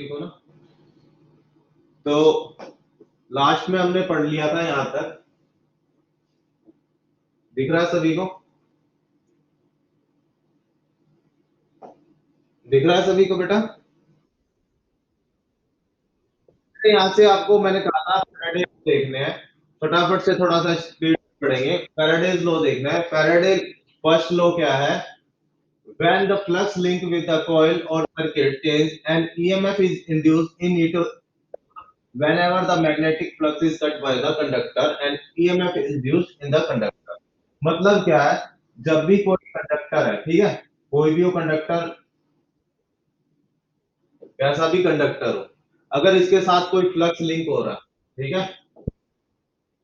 ठीक हो ना। तो लास्ट में हमने पढ़ लिया था यहां तक। दिख रहा है सभी को? दिख रहा है सभी को बेटा? यहाँ से आपको मैंने कहा था फैराडे देखने हैं। फटाफट से थोड़ा सा स्पीड पढ़ेंगे। फैराडेज लॉ देखना है। फैराडे फर्स्ट लॉ क्या है? When the flux link with the coil or circuit change and EMF is induced in it whenever the magnetic flux is cut by the conductor and EMF is induced in the conductor। मतलब क्या है? जब भी कोई conductor है, ठीक है, कोई भी वो कंडक्टर कैसा भी कंडक्टर हो, अगर इसके साथ कोई फ्लक्स लिंक हो रहा है, ठीक है,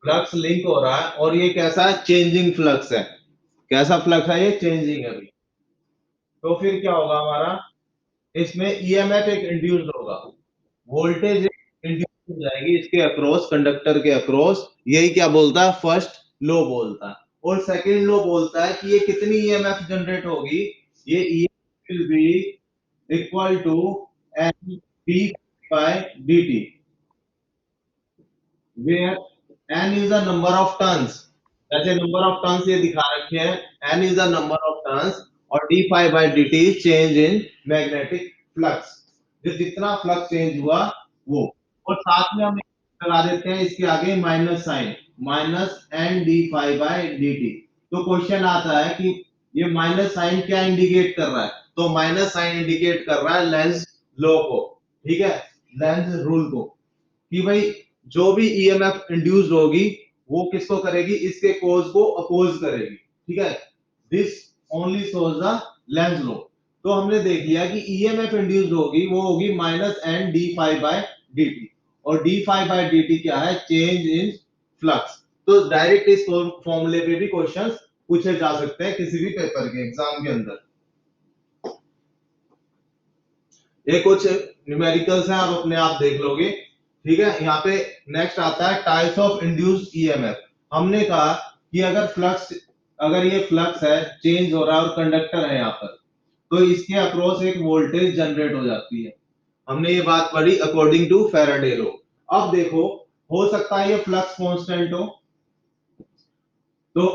फ्लक्स लिंक हो रहा है और ये कैसा है? चेंजिंग फ्लक्स है। कैसा फ्लक्स है? ये चेंजिंग है अभी। तो फिर क्या होगा हमारा? इसमें ईएमएफ एक इंड्यूस्ड होगा, वोल्टेज इंड्यूस हो जाएगी इसके अक्रॉस, कंडक्टर के अक्रॉस। यही क्या बोलता है? फर्स्ट लो बोलता है। और सेकंड लो बोलता है कि ये कितनी ईएमएफ जनरेट होगी? ये EMF will be equal to N d by dt, where n is the number of turns। जैसे नंबर ऑफ टर्न्स ये दिखा रखे हैं, n is the number of turns और d phi by dt is change in magnetic flux। जो जितना flux change हुआ वो, और साथ में हम लगा देते हैं इसके आगे minus sign, minus N d phi by d t. तो क्वेश्चन आता है कि ये माइनस साइन क्या इंडिकेट कर रहा है? तो माइनस साइन इंडिकेट कर रहा है लेंज लॉ को, ठीक है, लेंज रूल को, कि भाई जो भी ईएमएफ इंड्यूस्ड होगी वो किसको करेगी? इसके कोज को अपोज करेगी, ठीक है। This only shows the Lenz law. तो हमने देख लिया कि ईएमएफ इंड्यूस्ड होगी वो होगी minus N d five by d t, और d five by d t क्या है? Change in flux. तो डायरेक्ट इस फॉर्मूले पे भी क्वेश्चंस पूछे जा सकते हैं किसी भी पेपर के एग्जाम के अंदर। ये कुछ न्यूमेरिकल्स हैं, आप अपने आप देख लोगे, ठीक है। यहाँ पे नेक्स्ट आता है टाइप्स ऑफ इंड्यूस्ड ईएमएफ। हमने कहा कि अगर ये फ्लक्स है, चेंज हो रहा है और कंडक्टर है यहाँ पर, तो इसके अक्रॉस एक वोल्टेज जनरेट हो जाती है। हमने ये बात पढ़ी अकॉर्डिंग टू फैराडे लॉ। अब देखो, हो सकता है ये फ्लक्स कांस्टेंट हो, तो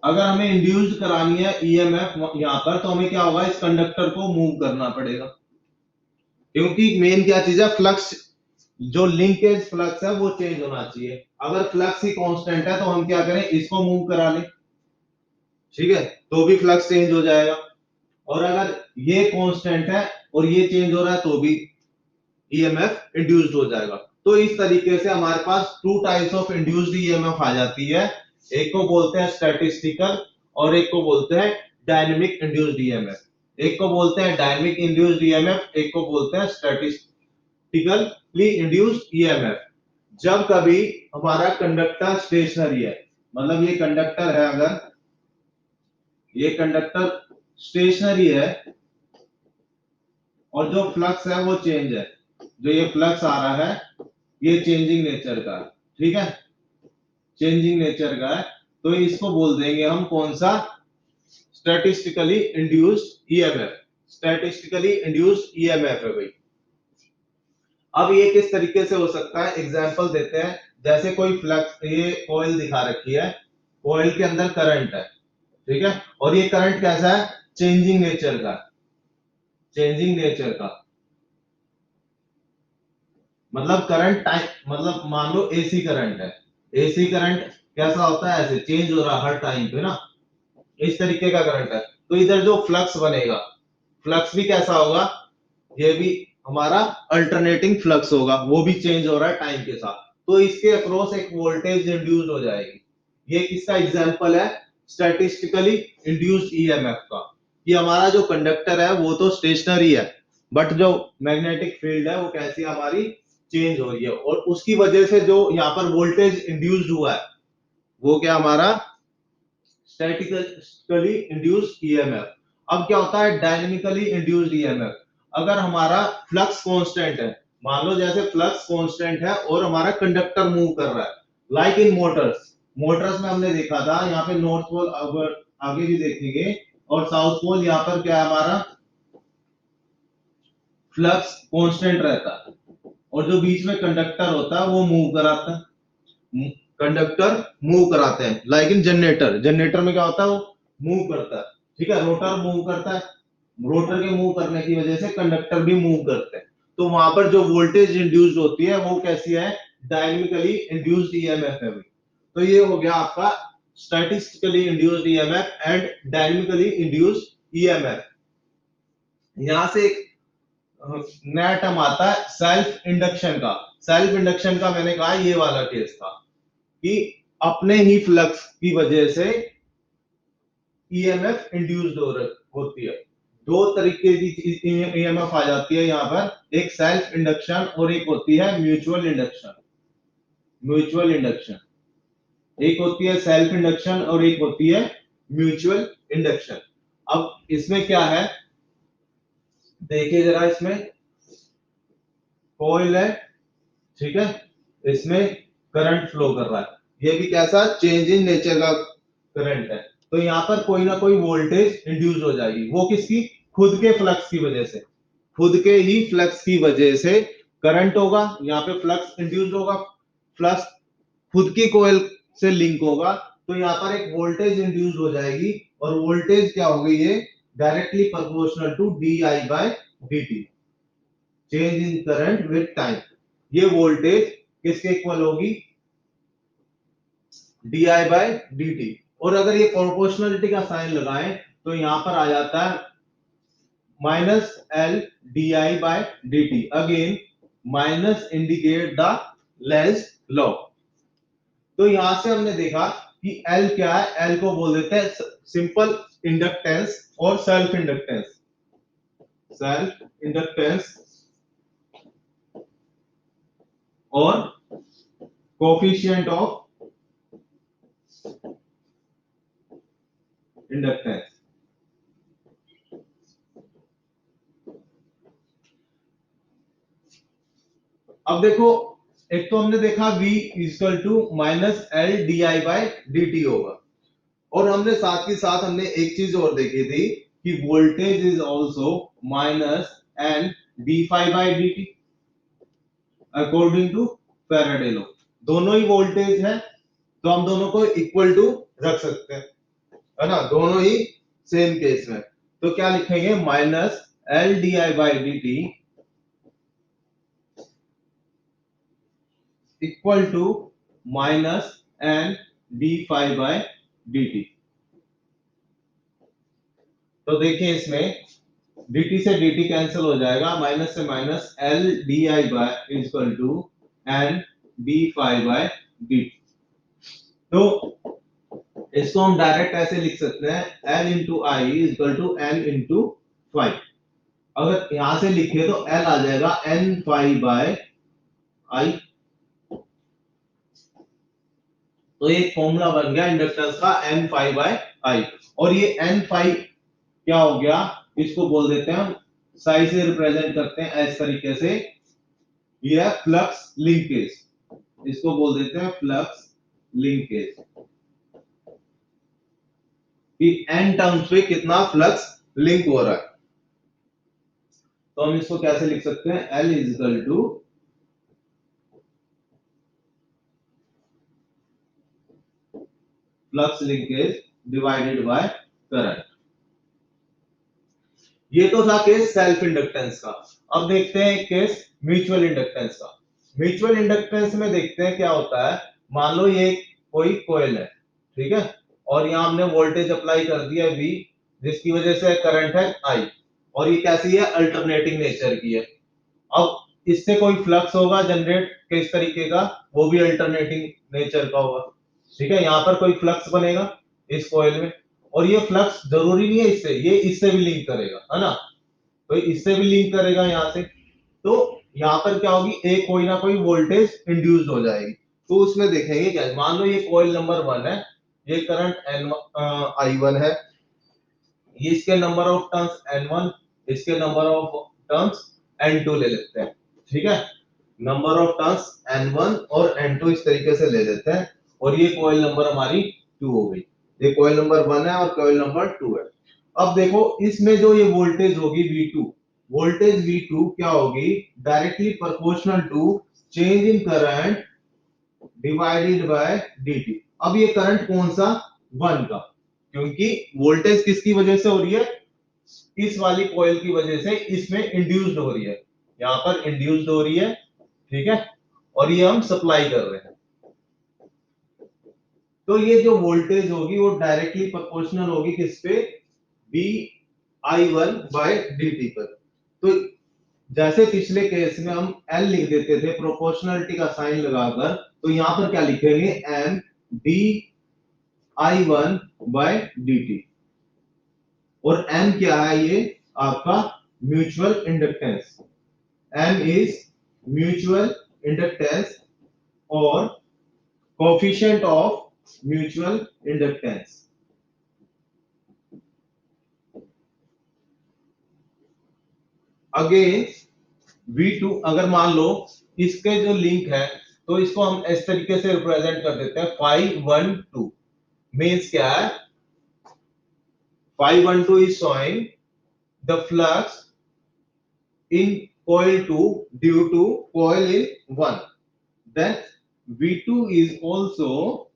अगर हमें इंड्यूस्ड करानी है ईएमएफ यहाँ पर, तो हमें क्या होगा? इस कंडक्टर को मूव करना पड़ेगा, क्योंकि मेन क्या चीज है? फ्लक्स, जो लिंकेज फ्लक्स है वो चेंज होना चाहिए। अगर फ्लक्स ही कांस्टेंट है तो हम क्या करें? इसको मूव करा लें, ठीक है, तो भी फ्लक्स चेंज हो जाएगा। और अगर ये कांस्टेंट है और ये चेंज हो रहा है तो भी ईएमएफ इंड्यूस्ड हो जाएगा। तो इस तरीके से हमारे पास two types of induced EMF आ जाती है। एक को बोलते हैं स्टैटिस्टिकल और एक को बोलते हैं डायनेमिक इंड्यूस्ड ईएमएफ। एक को बोलते हैं डायनेमिक इंड्यूस्ड ईएमएफ, एक को बोलते हैं स्टैटिस्टिकली इंड्यूस्ड ईएमएफ। जब कभी हमारा कंडक्टर स्टेशनरी है, मतलब ये कंडक्टर है, अगर ये कंडक्टर स्टेशनरी है और जो फ्लक्स है वो चेंज है, जो ये फ्लक्स आ रहा है ये चेंजिंग नेचर का, ठीक है, चेंजिंग नेचर का है, तो इसको बोल देंगे हम कौन सा? Statistically induced EMF. Statistically induced EMF है भाई। अब ये किस तरीके से हो सकता है? एग्जांपल देते हैं। जैसे कोई फ्लक्स, ये कॉइल दिखा रखी है, कॉइल के अंदर करंट है, ठीक है, और ये करंट कैसा है? चेंजिंग नेचर का, चेंजिंग नेचर का मतलब करंट टाइम, मतलब मान लो एसी करंट है। एसी करंट कैसा होता है? ऐसे चेंज हो रहा हर टाइम पे ना, इस तरीके का करंट है। तो इधर जो फ्लक्स बनेगा, फ्लक्स भी कैसा होगा? ये भी हमारा अल्टरनेटिंग फ्लक्स होगा, वो भी चेंज हो रहा है टाइम के साथ। तो इसके अक्रॉस एक वोल्टेज इंड्यूस हो जाएगी। ये किसका एग्जांपल है? स्टैटिस्टिकली इंड्यूस्ड ईएमएफ का। कि हमारा जो कंडक्टर है वो तो स्टेशनरी है, बट जो मैग्नेटिक फील्ड है वो कैसी हमारी चेंज हो रही है, और उसकी वजह से जो यहाँ पर वोल्टेज इंड्यूस्ड हुआ है वो क्या हमारा? Statically induced EMF. अब क्या होता है डायनेमिकली इंड्यूस्ड ईएमएफ? अगर हमारा फ्लक्स कांस्टेंट है, मान लो जैसे फ्लक्स कांस्टेंट है और हमारा कंडक्टर मूव कर रहा है, लाइक इन मोटर्स। मोटर्स में हमने देखा था यहाँ पे नॉर्थ पोल, अगर आगे भी देखेंगे, और साउथ पोल, यहाँ पर क्या है हमारा? फ्लक्स कांस्टेंट रहता है और जो बीच में कंडक्टर होता है वो मूव कराता है, कंडक्टर मूव कराते हैं। लाइक इन जनरेटर, जनरेटर में क्या होता है, वो मूव करता है, ठीक है, रोटर मूव करता है, रोटर के मूव करने की वजह से कंडक्टर भी मूव करते हैं। तो वहां पर जो वोल्टेज इंड्यूस्ड होती है वो कैसी है, डायनेमिकली इंड्यूस्ड ईएमएफ है। तो ये हो गया आपका statistically induced EMF and dynamically induced EMF. यहां से एक नया टर्म आता है सेल्फ इंडक्शन का। सेल्फ इंडक्शन का मैंने कहा ये वाला केस था कि अपने ही फ्लक्स की वजह से ईएमएफ इंड्यूस्ड होती है। दो तरीके की ईएमएफ आ जाती है यहाँ पर, एक सेल्फ इंडक्शन और एक होती है म्यूचुअल इंडक्शन। म्यूचुअल इंडक्शन, एक होती है सेल्फ इंडक्शन और एक होती है म्यूचुअल इंडक्शन। अब इसमें क्या है, देखिए जरा, इसमें कॉइल है, ठीक है, इसमें करंट फ्लो कर रहा है, ये भी कैसा चेंज इन नेचर का करंट है। तो यहां पर कोई ना कोई वोल्टेज इंड्यूस हो जाएगी, वो किसकी, खुद के फ्लक्स की वजह से, खुद के ही फ्लक्स की वजह से करंट होगा, यहाँ पे फ्लक्स इंड्यूस होगा, फ्लक्स खुद की कोयल से लिंक होगा, तो यहाँ पर एक वोल्टेज इंड्यूस हो जाएगी और वोल्टेज क्या होगी, ये directly proportional to d i by d t, change in current with time. ये वोल्टेज किसके इक्वल होगी, d i by d t. और अगर ये प्रोपोर्शनलिटी का साइन लगाएं तो यहां पर आ जाता है minus L d i by d t. Again minus indicate the Lenz law. तो यहां से हमने देखा कि एल क्या है, एल को बोल देते हैं सिंपल इंडक्टेंस और सेल्फ इंडक्टेंस। सेल्फ इंडक्टेंस और कोफिशिएंट ऑफ इंडक्टेंस। अब देखो, एक तो हमने देखा v equal to minus L d i by d t होगा, और हमने साथ ही साथ हमने एक चीज और देखी थी कि voltage is also minus N d five by d t according to Faraday law. दोनों ही वोल्टेज है तो हम दोनों को इक्वल टू रख सकते हैं, है ना, दोनों ही सेम केस में। तो क्या लिखेंगे, minus L d i by d t equal to minus N d five by d t. तो देखिए इसमें dt से dt कैंसिल हो जाएगा, माइनस से minus L d i by equal to N d five by d. तो इसको हम डायरेक्ट ऐसे लिख सकते हैं, l into i equal to N into five. अगर यहां से लिखे तो l आ जाएगा n फाइव बाय आई। तो ये फॉर्मूला बन गया इंडक्टेंस का n फाइव बाय आई। और ये n फाइव क्या हो गया, इसको बोल देते हैं हम, साई से रिप्रेजेंट करते हैं इस तरीके से, ये है फ्लक्स लिंकेज, इसको बोल देते हैं फ्लक्स लिंकेज, कि n टर्म्स पे कितना फ्लक्स लिंक हो रहा है। तो हम इसको कैसे लिख सकते हैं, L is equal to flux linkage divided by current. ये तो था केस सेल्फ इंडक्टेंस का। अब देखते हैं केस म्यूचुअल इंडक्टेंस का। म्यूचुअल इंडक्टेंस में देखते हैं क्या होता है, मान लो ये कोई कॉइल है, ठीक है, और यहां हमने वोल्टेज अप्लाई कर दिया V, जिसकी वजह से करंट है I, और ये कैसी है, अल्टरनेटिंग नेचर की है। अब इससे कोई फ्लक्स होगा जनरेट किस तरीके का, वो भी अल्टरनेटिंग नेचर का होगा, ठीक है, यहाँ पर कोई फ्लक्स बनेगा इस कॉइल में, और ये फ्लक्स जरूरी नहीं है इससे, ये इससे भी लिंक करेगा, है ना, तो इससे भी लिंक करेगा यहाँ से। तो यहाँ पर क्या होगी, एक कोई ना कोई वोल्टेज इंड्यूस्ड हो जाएगी। तो उसमें देखेंगे क्या, मान लो ये कॉइल नंबर 1 है, ये करंट I1 है, ये इसके नंबर ऑफ टर्न्स N1, इसके नंबर ऑफ टर्न्स N2 ले लेते हैं, ठीक है, नंबर ऑफ टर्न्स N1 और N2 इस तरीके से ले लेते हैं, और ये कॉइल नंबर हमारी 2 हो गई। ये कॉइल नंबर 1 है और कॉइल नंबर 2 है। अब देखो इसमें जो ये वोल्टेज होगी V2, वोल्टेज V2 क्या होगी, directly proportional to change in current divided by dt। अब ये करंट कौन सा, 1 का, क्योंकि वोल्टेज किसकी वजह से हो रही है, इस वाली कॉइल की वजह से इसमें इंड्यूस्ड हो रही है, यहां पर इंड्यूस्ड हो रही है, ठीक है, और ये हम सप्लाई कर रहे हैं। तो ये जो वोल्टेज होगी वो डायरेक्टली प्रोपोर्शनल होगी किस पे, b i one by d t पर। तो जैसे पिछले केस में हम एल लिख देते थे प्रोपोर्शनलिटी का साइन लगाकर, तो यहां पर क्या लिखेंगे, M d I one by d t. और एम क्या है, ये आपका mutual inductance, M is mutual inductance और coefficient of mutual inductance. Again V2 अगर मान लो इसके जो लिंक है, तो इसको हम इस तरीके से रिप्रेजेंट कर देते हैं, 512 मींस क्या है, 512 is showing the flux in coil 2 due to coil in 1, then V2 is also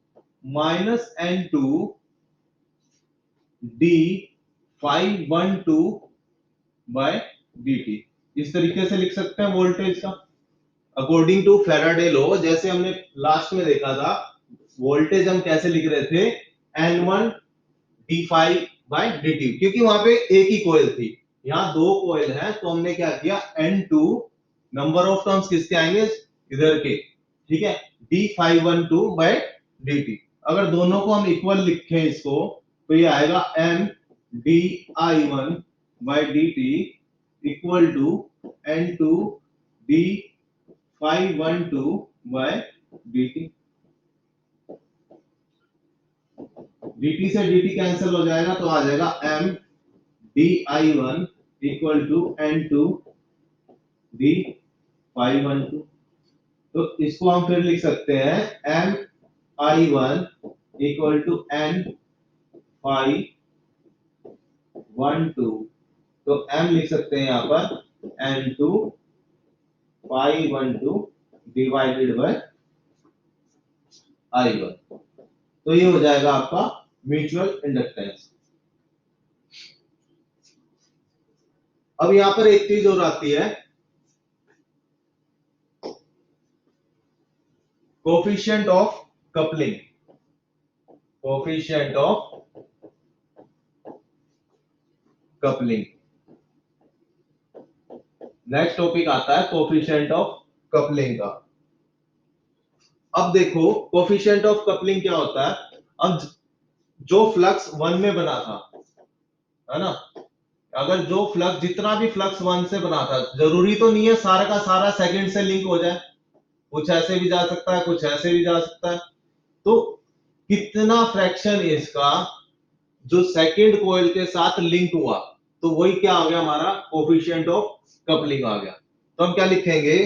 minus N2 D 512 by dt। इस तरीके से लिख सकते हैं वोल्टेज का अकॉर्डिंग टू फैराडे लॉ। जैसे हमने लास्ट में देखा था, वोल्टेज हम कैसे लिख रहे थे, N1 d5 बाय dt, क्योंकि वहां पे एक ही कॉइल थी, यहाँ दो कॉइल है, तो हमने क्या किया, N2 नंबर ऑफ टर्म्स किसके आएंगे, इधर के, ठीक है, d512 बाय dt। अगर दोनों को हम इक्वल लिखें इसको, तो ये आएगा m di1 by dt equal to N2 d512 by dt। dt से dt कैंसिल हो जाएगा, तो आ जाएगा m di1 equal to N2 d512। तो इसको हम फिर लिख सकते हैं m i1 equal to n 512। तो m लिख सकते हैं यहां पर N2 512 डिवाइडेड बाय i1। तो ये हो जाएगा आपका म्यूचुअल इंडक्टेंस। अब यहां पर एक चीज और आती है, coefficient of coupling, coefficient of coupling. Next topic आता है कोफिशिएंट ऑफ कपलिंग का। अब देखो कोफिशिएंट ऑफ कपलिंग क्या होता है, अब जो फ्लक्स 1 में बना था, है ना, अगर जो फ्लक्स, जितना भी फ्लक्स 1 से बना था, जरूरी तो नहीं है सारा का सारा सेकंड से लिंक हो जाए, कुछ ऐसे भी जा सकता है, कुछ ऐसे भी जा सकता है। तो कितना फ्रैक्शन इसका जो सेकंड कॉइल के साथ लिंक हुआ, तो वही क्या आ गया, हमारा कोफिशिएंट ऑफ कपलिंग आ गया। तो हम क्या लिखेंगे,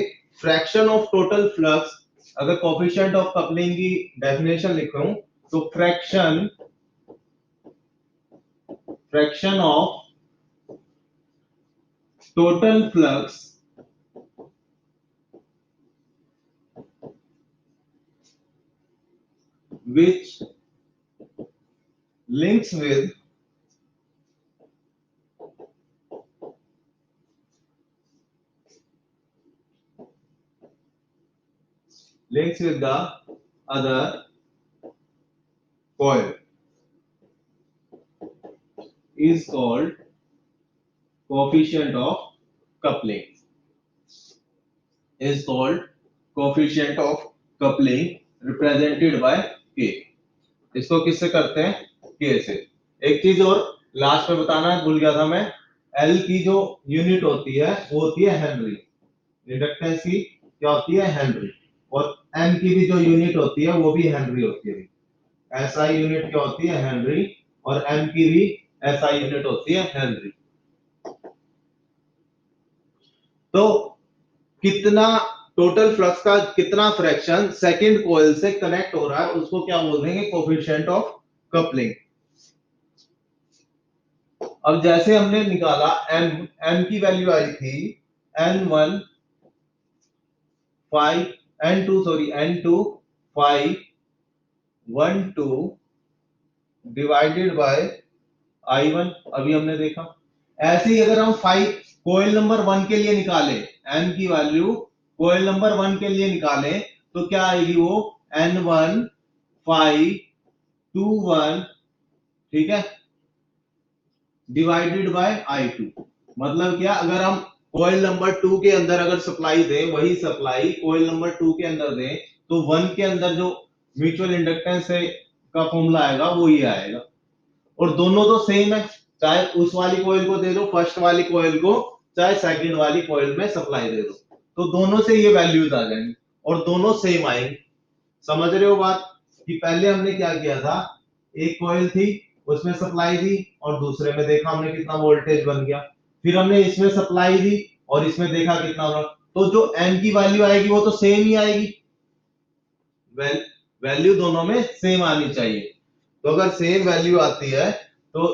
फ्रैक्शन ऑफ टोटल फ्लक्स। अगर कोफिशिएंट ऑफ कपलिंग की डेफिनेशन लिखूं, तो fraction of total flux which links with the other coil is called coefficient of coupling, is called coefficient of coupling represented by k। इसको किससे करते हैं, k से। एक चीज और लास्ट में बताना भूल गया था मैं, L की जो यूनिट होती है वो होती है हेनरी, इंडक्टेंस की क्या होती है, हेनरी, और M की भी जो यूनिट होती है वो भी हेनरी होती है। SI यूनिट क्या होती है, हेनरी, और M की भी SI यूनिट होती है हेनरी। तो कितना टोटल फ्लक्स का कितना फ्रैक्शन सेकंड कॉइल से कनेक्ट हो रहा है, उसको क्या बोल देंगे, कोफिशिएंट ऑफ कपलिंग। अब जैसे हमने निकाला m, m की वैल्यू आई थी n1 5 n2 sorry n2 5 1 2 divided by i1, अभी हमने देखा। ऐसे ही अगर हम 5 कोयल नंबर 1 के लिए निकाले, n की वैल्यू कोयल नंबर 1 के लिए निकाले तो क्या आएगी वो n1 5 2 1, ठीक है, डिवाइडेड बाय i2। मतलब क्या, अगर हम कोयल नंबर 2 के अंदर अगर सप्लाई दें, वही सप्लाई कोयल नंबर 2 के अंदर दें, तो 1 के अंदर जो म्यूचुअल इंडक्टेंस है का फॉर्मूला आएगा वो ही आएगा। और दोनों तो सेम है, चाहे उस वाली कोयल को दे दो फर्स्ट वाली कोयल को, चाहे सेकंड वाली कोयल में सप्लाई दे दो, तो दोनों से ये वैल्यूज आ जाएंगी और दोनों सेम आएंगे। समझ रहे हो बात? कि पहले हमने क्या किया था, एक कॉइल थी उसमें सप्लाई दी और दूसरे में देखा हमने कितना वोल्टेज बन गया, फिर हमने इसमें सप्लाई दी और इसमें देखा कितना बना, तो जो एम की वैल्यू आएगी वो तो सेम ही आएगी। वैल्यू दोनों में सेम आनी चाहिए। तो अगर सेम वैल्यू आती है तो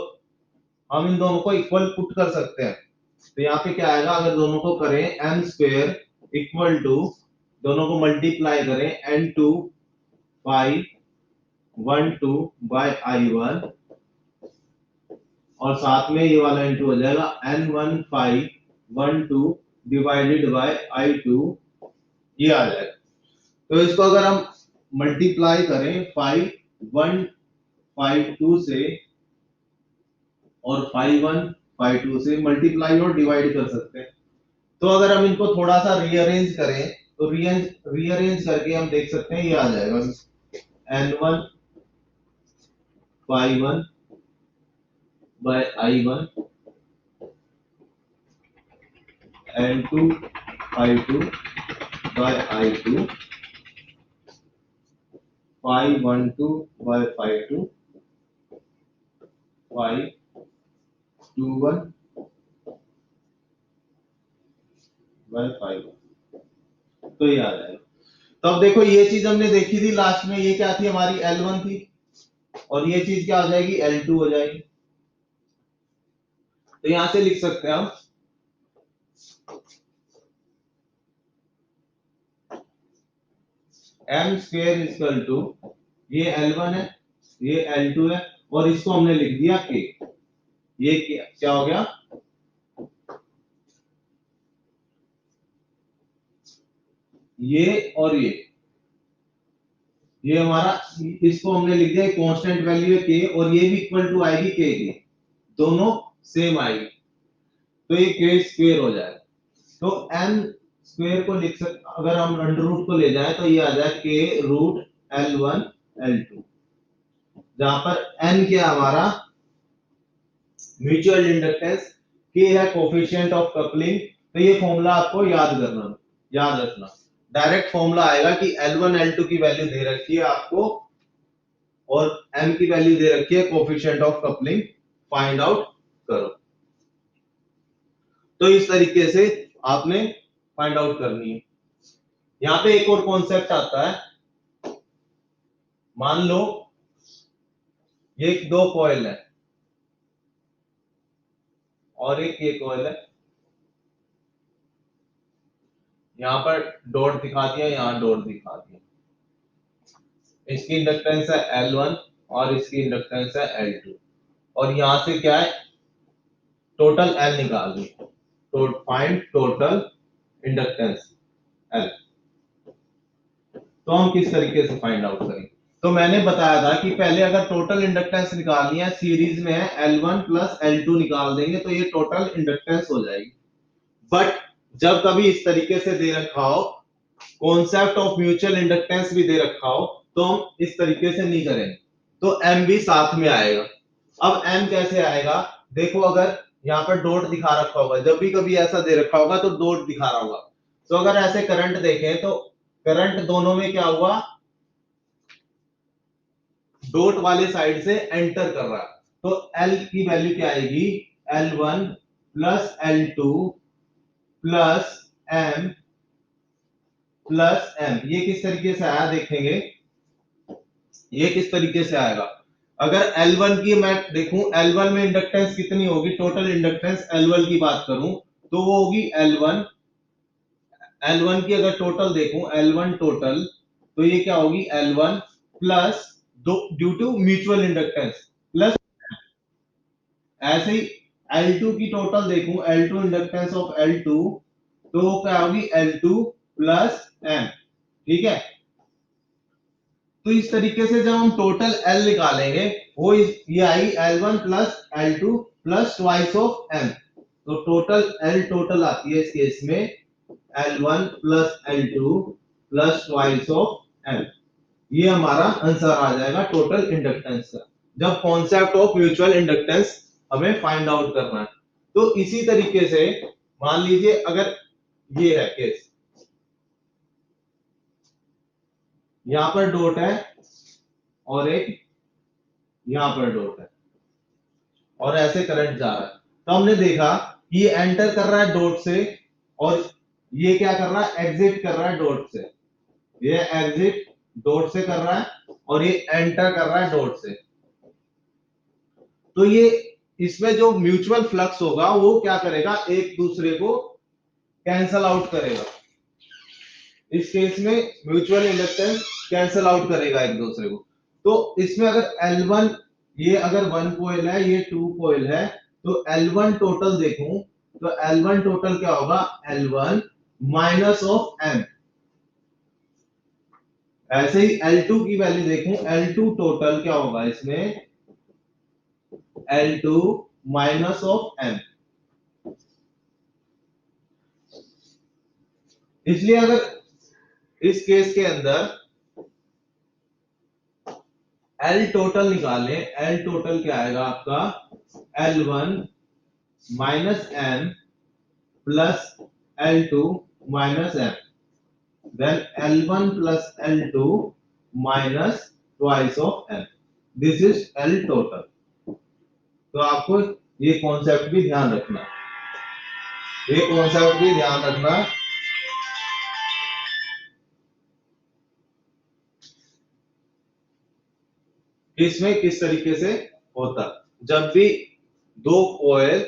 हम इन दोनों को इक्वल पुट कर सकते हैं। तो यहाँ पे क्या आएगा, अगर दोनों को करें एम स्क्वेयर इक्वल टू, दोनों को मल्टीप्लाई करें n2 5 1 2 बाय i1, और साथ में ये वाला इंटू हो जाएगा n1 5 1 2 डिवाइडेड बाय i2, ये आ जाएगा। तो इसको अगर हम मल्टीप्लाई करें 5 1 5 2 से और 5 1 5 2 से मल्टीप्लाई और डिवाइड कर सकते हैं। तो अगर हम इनको थोड़ा सा रीअरेंज करें तो रीअरेंज करके हम देख सकते हैं, ये आ जाएगा n1 5 1 bye i1 n2 5 2 bye i2 5 1 2 bye 5 2 5 2 1 bye 5 1, तो ये आ जाएगा। तो अब देखो ये चीज हमने देखी थी लास्ट में, ये क्या थी हमारी L1 थी और ये चीज क्या हो जाएगी L2 हो जाएगी। तो यहां से लिख सकते हैं हम m स्क्वेयर इक्वल टू, ये L1 है ये L2 है और इसको हमने लिख दिया k। ये क्या हो गया, ये और ये हमारा, इसको हमने लिख दिया कांस्टेंट वैल्यू है k और ये भी इक्वल टू आएगी k की, दोनों सेम आएगी, तो ये k स्क्वेयर हो जाएगा। तो n स्क्वेयर को लिख सकते, अगर हम अंडर रूट को ले जाए तो ये आ जाए k रूट L1 L2, जहां पर n क्या हमारा म्यूचुअल इंडक्टेंस, k है कोफिशिएंट ऑफ कपलिंग। तो ये फॉर्मूला आपको याद रखना, डायरेक्ट फॉर्मूला आएगा कि L1 L2 की वैल्यू दे रखी है आपको और m की वैल्यू दे रखी है coefficient of coupling, find out करो। तो इस तरीके से आपने फाइंड आउट करनी है। यहां पे एक और कॉन्सेप्ट आता है, मान लो ये दो कॉइल है और एक ये कॉइल है, यहां पर डॉट दिखा दिया, यहां डॉट दिखा दिया, इसकी इंडक्टेंस है L1 और इसकी इंडक्टेंस है L2, और यहां से क्या है टोटल L निकाल दी, तो फाइंड टोटल इंडक्टेंस L। तो हम किस तरीके से फाइंड आउट करेंगे, तो मैंने बताया था कि पहले अगर टोटल इंडक्टेंस निकालनी है, सीरीज में है L1 प्लस L2 निकाल देंगे तो ये टोटल इंडक्टेंस हो जाएगी। बट जब कभी इस तरीके से दे रखा हो, कॉन्सेप्ट ऑफ म्यूचुअल इंडक्टेंस भी दे रखा हो, तो हम इस तरीके से नहीं करेंगे, तो एम भी साथ में आएगा। अब एम कैसे आएगा, देखो अगर यहाँ पर डॉट दिखा रखा होगा, जब भी कभी ऐसा दे रखा होगा तो डॉट दिखा रहा होगा, तो अगर ऐसे करंट देखें तो करंट दोनों में क्या हुआ, डॉट वाले साइड से एंटर कर रहा है, तो एल की वैल्यू क्या आएगी, L1 plus L2 plus M plus M. ये किस तरीके से आया देखेंगे, ये किस तरीके से आएगा, अगर L1 की मैं देखूं, L1 में इंडक्टेंस कितनी होगी, टोटल इंडक्टेंस L1 की बात करूं तो वो होगी L1। L1 की अगर टोटल देखूं, L1 टोटल, तो ये क्या होगी L1 plus due to mutual inductance plus, ऐसे ही L2 की टोटल देखूं, L2 इंडक्टेंस ऑफ L2, तो वो क्या होगी L2 प्लस M। ठीक है, तो इस तरीके से जब हम टोटल L निकालेंगे, वो ये आई L1 plus L2 plus twice of M। तो टोटल L टोटल आती है इस केस में L1 plus L2 plus twice of M। ये हमारा आंसर आ जाएगा टोटल इंडक्टेंस का, जब कॉन्सेप्ट ऑफ म्यूचुअल इंडक्टेंस हमें फाइंड आउट करना है। तो इसी तरीके से मान लीजिए अगर ये है केस, यहां पर डॉट है और एक यहां पर डॉट है और ऐसे करंट जा रहा है, तो हमने देखा कि ये एंटर कर रहा है डॉट से और ये क्या कर रहा है, एग्जिट कर रहा है डॉट से। ये एग्जिट डॉट से कर रहा है और ये एंटर कर रहा है डॉट से। तो ये इसमें जो म्यूचुअल फ्लक्स होगा वो क्या करेगा, एक दूसरे को कैंसल आउट करेगा। इस केस में म्यूचुअल इंडक्टेंस कैंसल आउट करेगा एक दूसरे को। तो इसमें अगर L1, ये अगर 1 कोयल है, ये 2 कोयल है, तो L1 टोटल देखूं तो L1 टोटल क्या होगा, L1 माइनस ऑफ M। ऐसे ही L2 की वैल्यू देखूं, L2 टोटल क्या होगा इसमें, L2 माइनस ऑफ M। इसलिए अगर इस केस के अंदर L टोटल निकालें, L टोटल क्या आएगा आपका, L1 minus M plus L2 minus M, then L1 plus L2 minus twice of M, this is L total. तो आपको ये कॉन्सेप्ट भी ध्यान रखना, ये कॉन्सेप्ट भी ध्यान रखना। इसमें किस तरीके से होता, जब भी दो कॉइल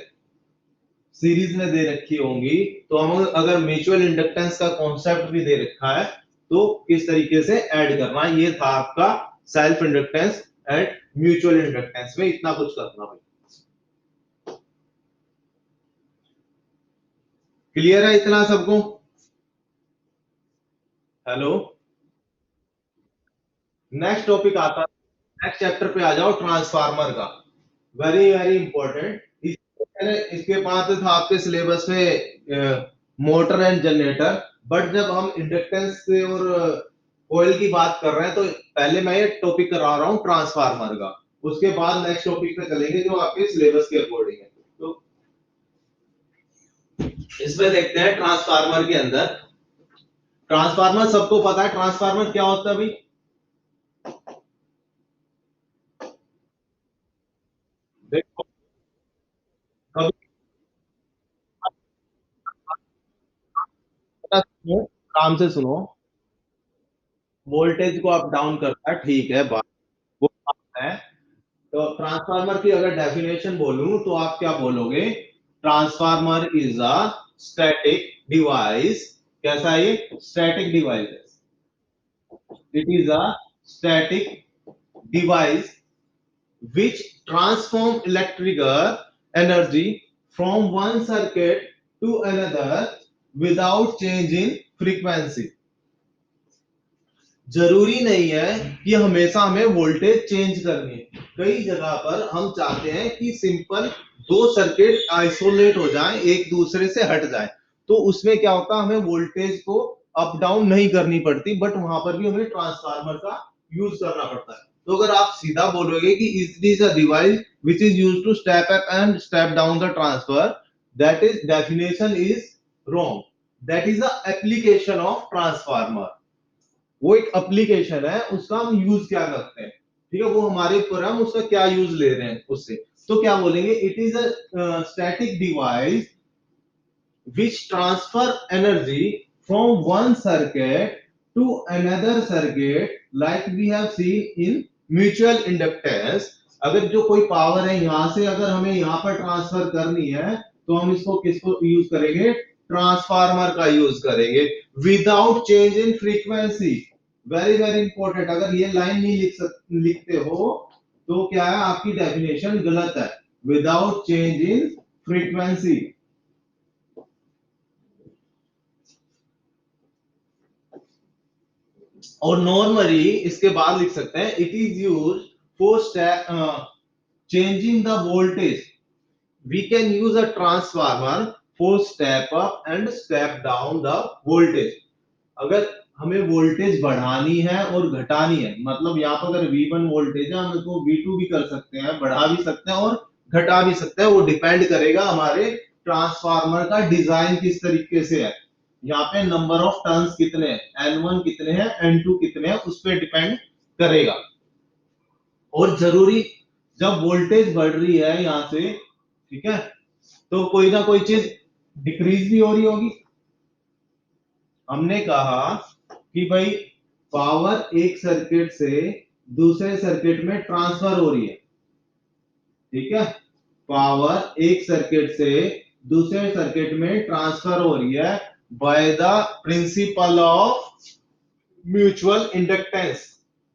सीरीज में दे रखी होंगी, तो हम अगर म्यूचुअल इंडक्टेंस का कॉन्सेप्ट भी दे रखा है तो किस तरीके से ऐड करना, ये था आपका self inductance and mutual inductance में इतना कुछ करना भाई। क्लियर है इतना सबको? हेलो, नेक्स्ट टॉपिक आता है, नेक्स्ट चैप्टर पे आ जाओ, ट्रांसफार्मर का। Very very important. इसके बाद था आपके सिलेबस में मोटर एंड जनरेटर, बट जब हम इंडक्टेंस से और ऑयल की बात कर रहे हैं तो पहले मैं ये टॉपिक करा रहा हूं ट्रांसफार्मर का, उसके बाद नेक्स्ट टॉपिक पे चलेंगे जो आपके सिलेबस के अकॉर्डिंग है। तो इसमें देखते हैं ट्रांसफार्मर के अंदर, ट्रांसफार्मर सबको पता है ट्रांसफार्मर क्या होता है भाई, देखो कभी काम से सुनो, वोल्टेज को अप डाउन करता है, ठीक है बात, वो बात है। तो ट्रांसफार्मर की अगर डेफिनेशन बोलूं तो आप क्या बोलोगे, transformer is a static device. कैसा है ये, static device, it is a static device which transform electrical energy from one circuit to another without change in frequency। जरूरी नहीं है कि हमेशा हमें वोल्टेज चेंज करनी है, कई जगह पर हम चाहते हैं कि सिंपल दो सर्किट आइसोलेट हो जाएं, एक दूसरे से हट जाएं, तो उसमें क्या होता है, हमें वोल्टेज को अप डाउन नहीं करनी पड़ती, बट वहां पर भी हमें ट्रांसफार्मर का यूज करना पड़ता है। तो अगर आप सीधा बोलोगे कि it is a device which is use to step up and step down the transfer, that is definition is wrong, that is a application of transformer. वो एक एप्लीकेशन है, उसका हम यूज क्या करते हैं, ठीक है, वो हमारे ऊपर है, हम उसका क्या यूज ले रहे हैं उससे। तो क्या बोलेंगे, it is a static device which transfer energy from one circuit to another circuit, like we have seen in mutual inductance। अगर जो कोई पावर है यहां से अगर हमें यहां पर ट्रांसफर करनी है तो हम इसको किसको यूज करेंगे, ट्रांसफार्मर का यूज करेंगे, without change in frequency. Very very important, अगर ये लाइन नहीं लिखते हो तो क्या है, आपकी डेफिनेशन गलत है। Without change in frequency. और नॉर्मली इसके बाद लिख सकते हैं, it is use for changing the voltage. We can use a transformer for step up and step down the voltage. अगर हमें वोल्टेज बढ़ानी है और घटानी है, मतलब यहाँ पर अगर V1 वोल्टेज है हम इसको V2 भी कर सकते हैं, बढ़ा भी सकते हैं और घटा भी सकते हैं, वो डिपेंड करेगा हमारे ट्रांसफार्मर का डिजाइन किस तरीके से है। यहाँ पे नंबर ऑफ टर्न्स कितने हैं, N1 कितने हैं, N2 कितने हैं, उस पर डिपेंड करेगा। और जरूरी, जब वोल्टेज बढ़ रही है यहां से, ठीक है, तो कोई ना कोई चीज डिक्रीज भी हो रही होगी। हमने कहा कि भाई पावर एक सर्किट से दूसरे सर्किट में ट्रांसफर हो रही है, ठीक है, पावर एक सर्किट से दूसरे सर्किट में ट्रांसफर हो रही है by the principle of mutual inductance,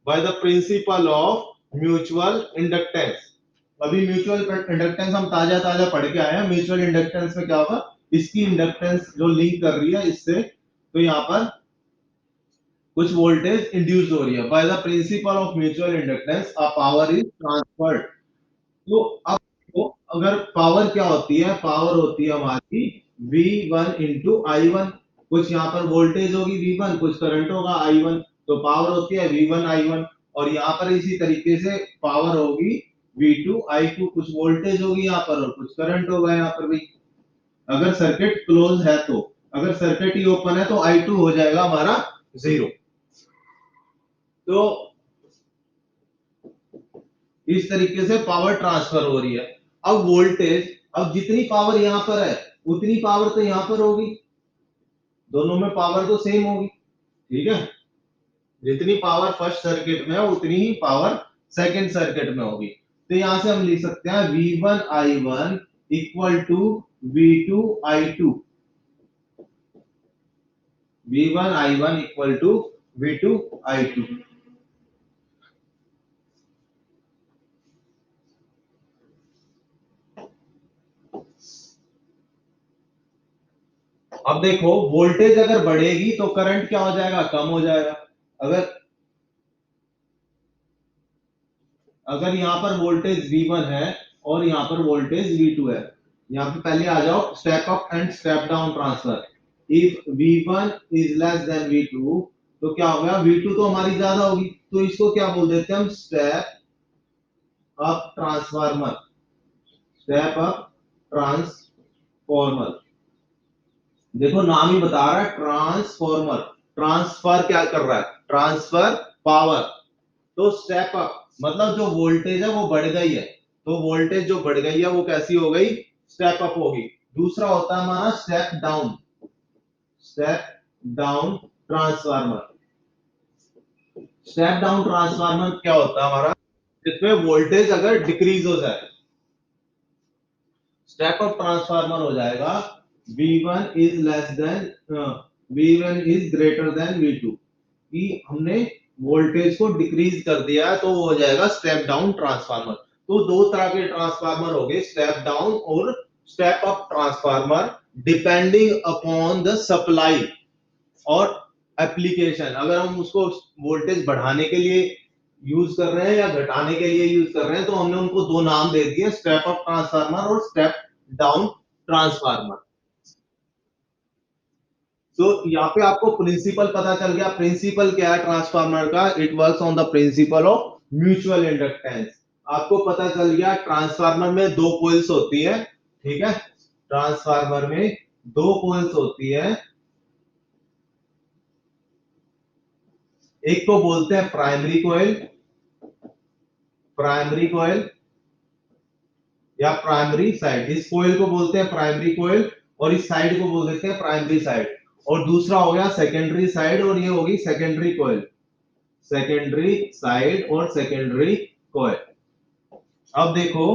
by the principle of mutual inductance. अभी म्यूचुअल इंडक्टेंस हम ताजा ताजा पढ़ के आए हैं। म्यूचुअल इंडक्टेंस में क्या होगा, इसकी इंडक्टेंस जो लिंक कर रही है इससे, तो यहाँ पर कुछ वोल्टेज इंड्यूस हो रही है। By the principle of mutual inductance a power is transferred. तो अब तो अगर पावर क्या होती है, पावर होती है हमारी V1 इंटू I1। कुछ यहाँ पर वोल्टेज होगी V1, कुछ करंट होगा I1, तो पावर होती है V1 I1। और यहाँ पर इसी तरीके से पावर होगी V2 I2, कुछ वोल्टेज होगी यहाँ पर और कुछ करंट होगा यहाँ पर भी। अगर सर्किट क्लोज है तो, अगर सर्किट ही ओपन है तो I2 हो जाएगा हमारा 0। तो इस तरीके से पावर ट्रांसफर हो रही है। अब वोल्टेज, अब जितनी पावर यहां पर है उतनी पावर तो यहां पर होगी, दोनों में पावर तो सेम होगी, ठीक है, जितनी पावर फर्स्ट सर्किट में है उतनी ही पावर सेकंड सर्किट में होगी। तो यहां से हम लिख सकते हैं V1 I1 equal to V2 I2, V1 I1 equal to V2 I2। अब देखो वोल्टेज अगर बढ़ेगी तो करंट क्या हो जाएगा, कम हो जाएगा। अगर अगर यहां पर वोल्टेज V1 है और यहां पर वोल्टेज V2 है, यहां पे पहले आ जाओ step up and step down transfer. If V1 is less than V2 तो क्या होगा, V2 तो हमारी ज्यादा होगी, तो इसको क्या बोल देते हैं हम, step up transformer, step up transformer. देखो नाम ही बता रहा है ट्रांसफॉर्मर, ट्रांसफर क्या कर रहा है, ट्रांसफर पावर। तो स्टेप अप मतलब जो वोल्टेज है वो बढ़ गई है, तो वोल्टेज जो बढ़ गई है वो कैसी हो गई, स्टेप अप होगी। दूसरा होता है हमारा step down, step down transformer. Step down transformer क्या होता है हमारा, जिसमें वोल्टेज अगर डिक्रीज हो जाए, स्टेप अप ट्रांसफार्मर हो जाएगा V1 is less than, V1 is greater than V2, कि हमने वोल्टेज को डिक्रीज कर दिया है तो वो हो जाएगा स्टेप डाउन ट्रांसफार्मर। तो दो तरह के ट्रांसफार्मर हो गए, स्टेप डाउन और step up transformer, depending upon the supply और एप्लीकेशन। अगर हम उसको वोल्टेज बढ़ाने के लिए यूज कर रहे हैं या घटाने के लिए यूज कर रहे हैं, तो हमने उनको दो नाम दे दिए, स्टेप अप ट्रांसफार्मर और स्टेप डाउन ट्रांसफार्मर। तो यहाँ पे आपको प्रिंसिपल पता चल गया। प्रिंसिपल क्या है ट्रांसफार्मर का, it works on the principle of mutual inductance. आपको पता चल गया ट्रांसफार्मर में दो कोइल्स होती है, ठीक है, ट्रांसफार्मर में दो कोइल्स होती है, एक को बोलते हैं प्राइमरी कोयल, प्राइमरी कोयल या प्राइमरी साइड, इस कोयल को बोलते हैं प्राइमरी कोयल और इस साइड को बोल देते हैं प्राइमरी साइड। और दूसरा हो गया सेकेंडरी साइड और ये होगी सेकेंडरी कोयल, सेकेंडरी साइड और सेकेंडरी कोयल। अब देखो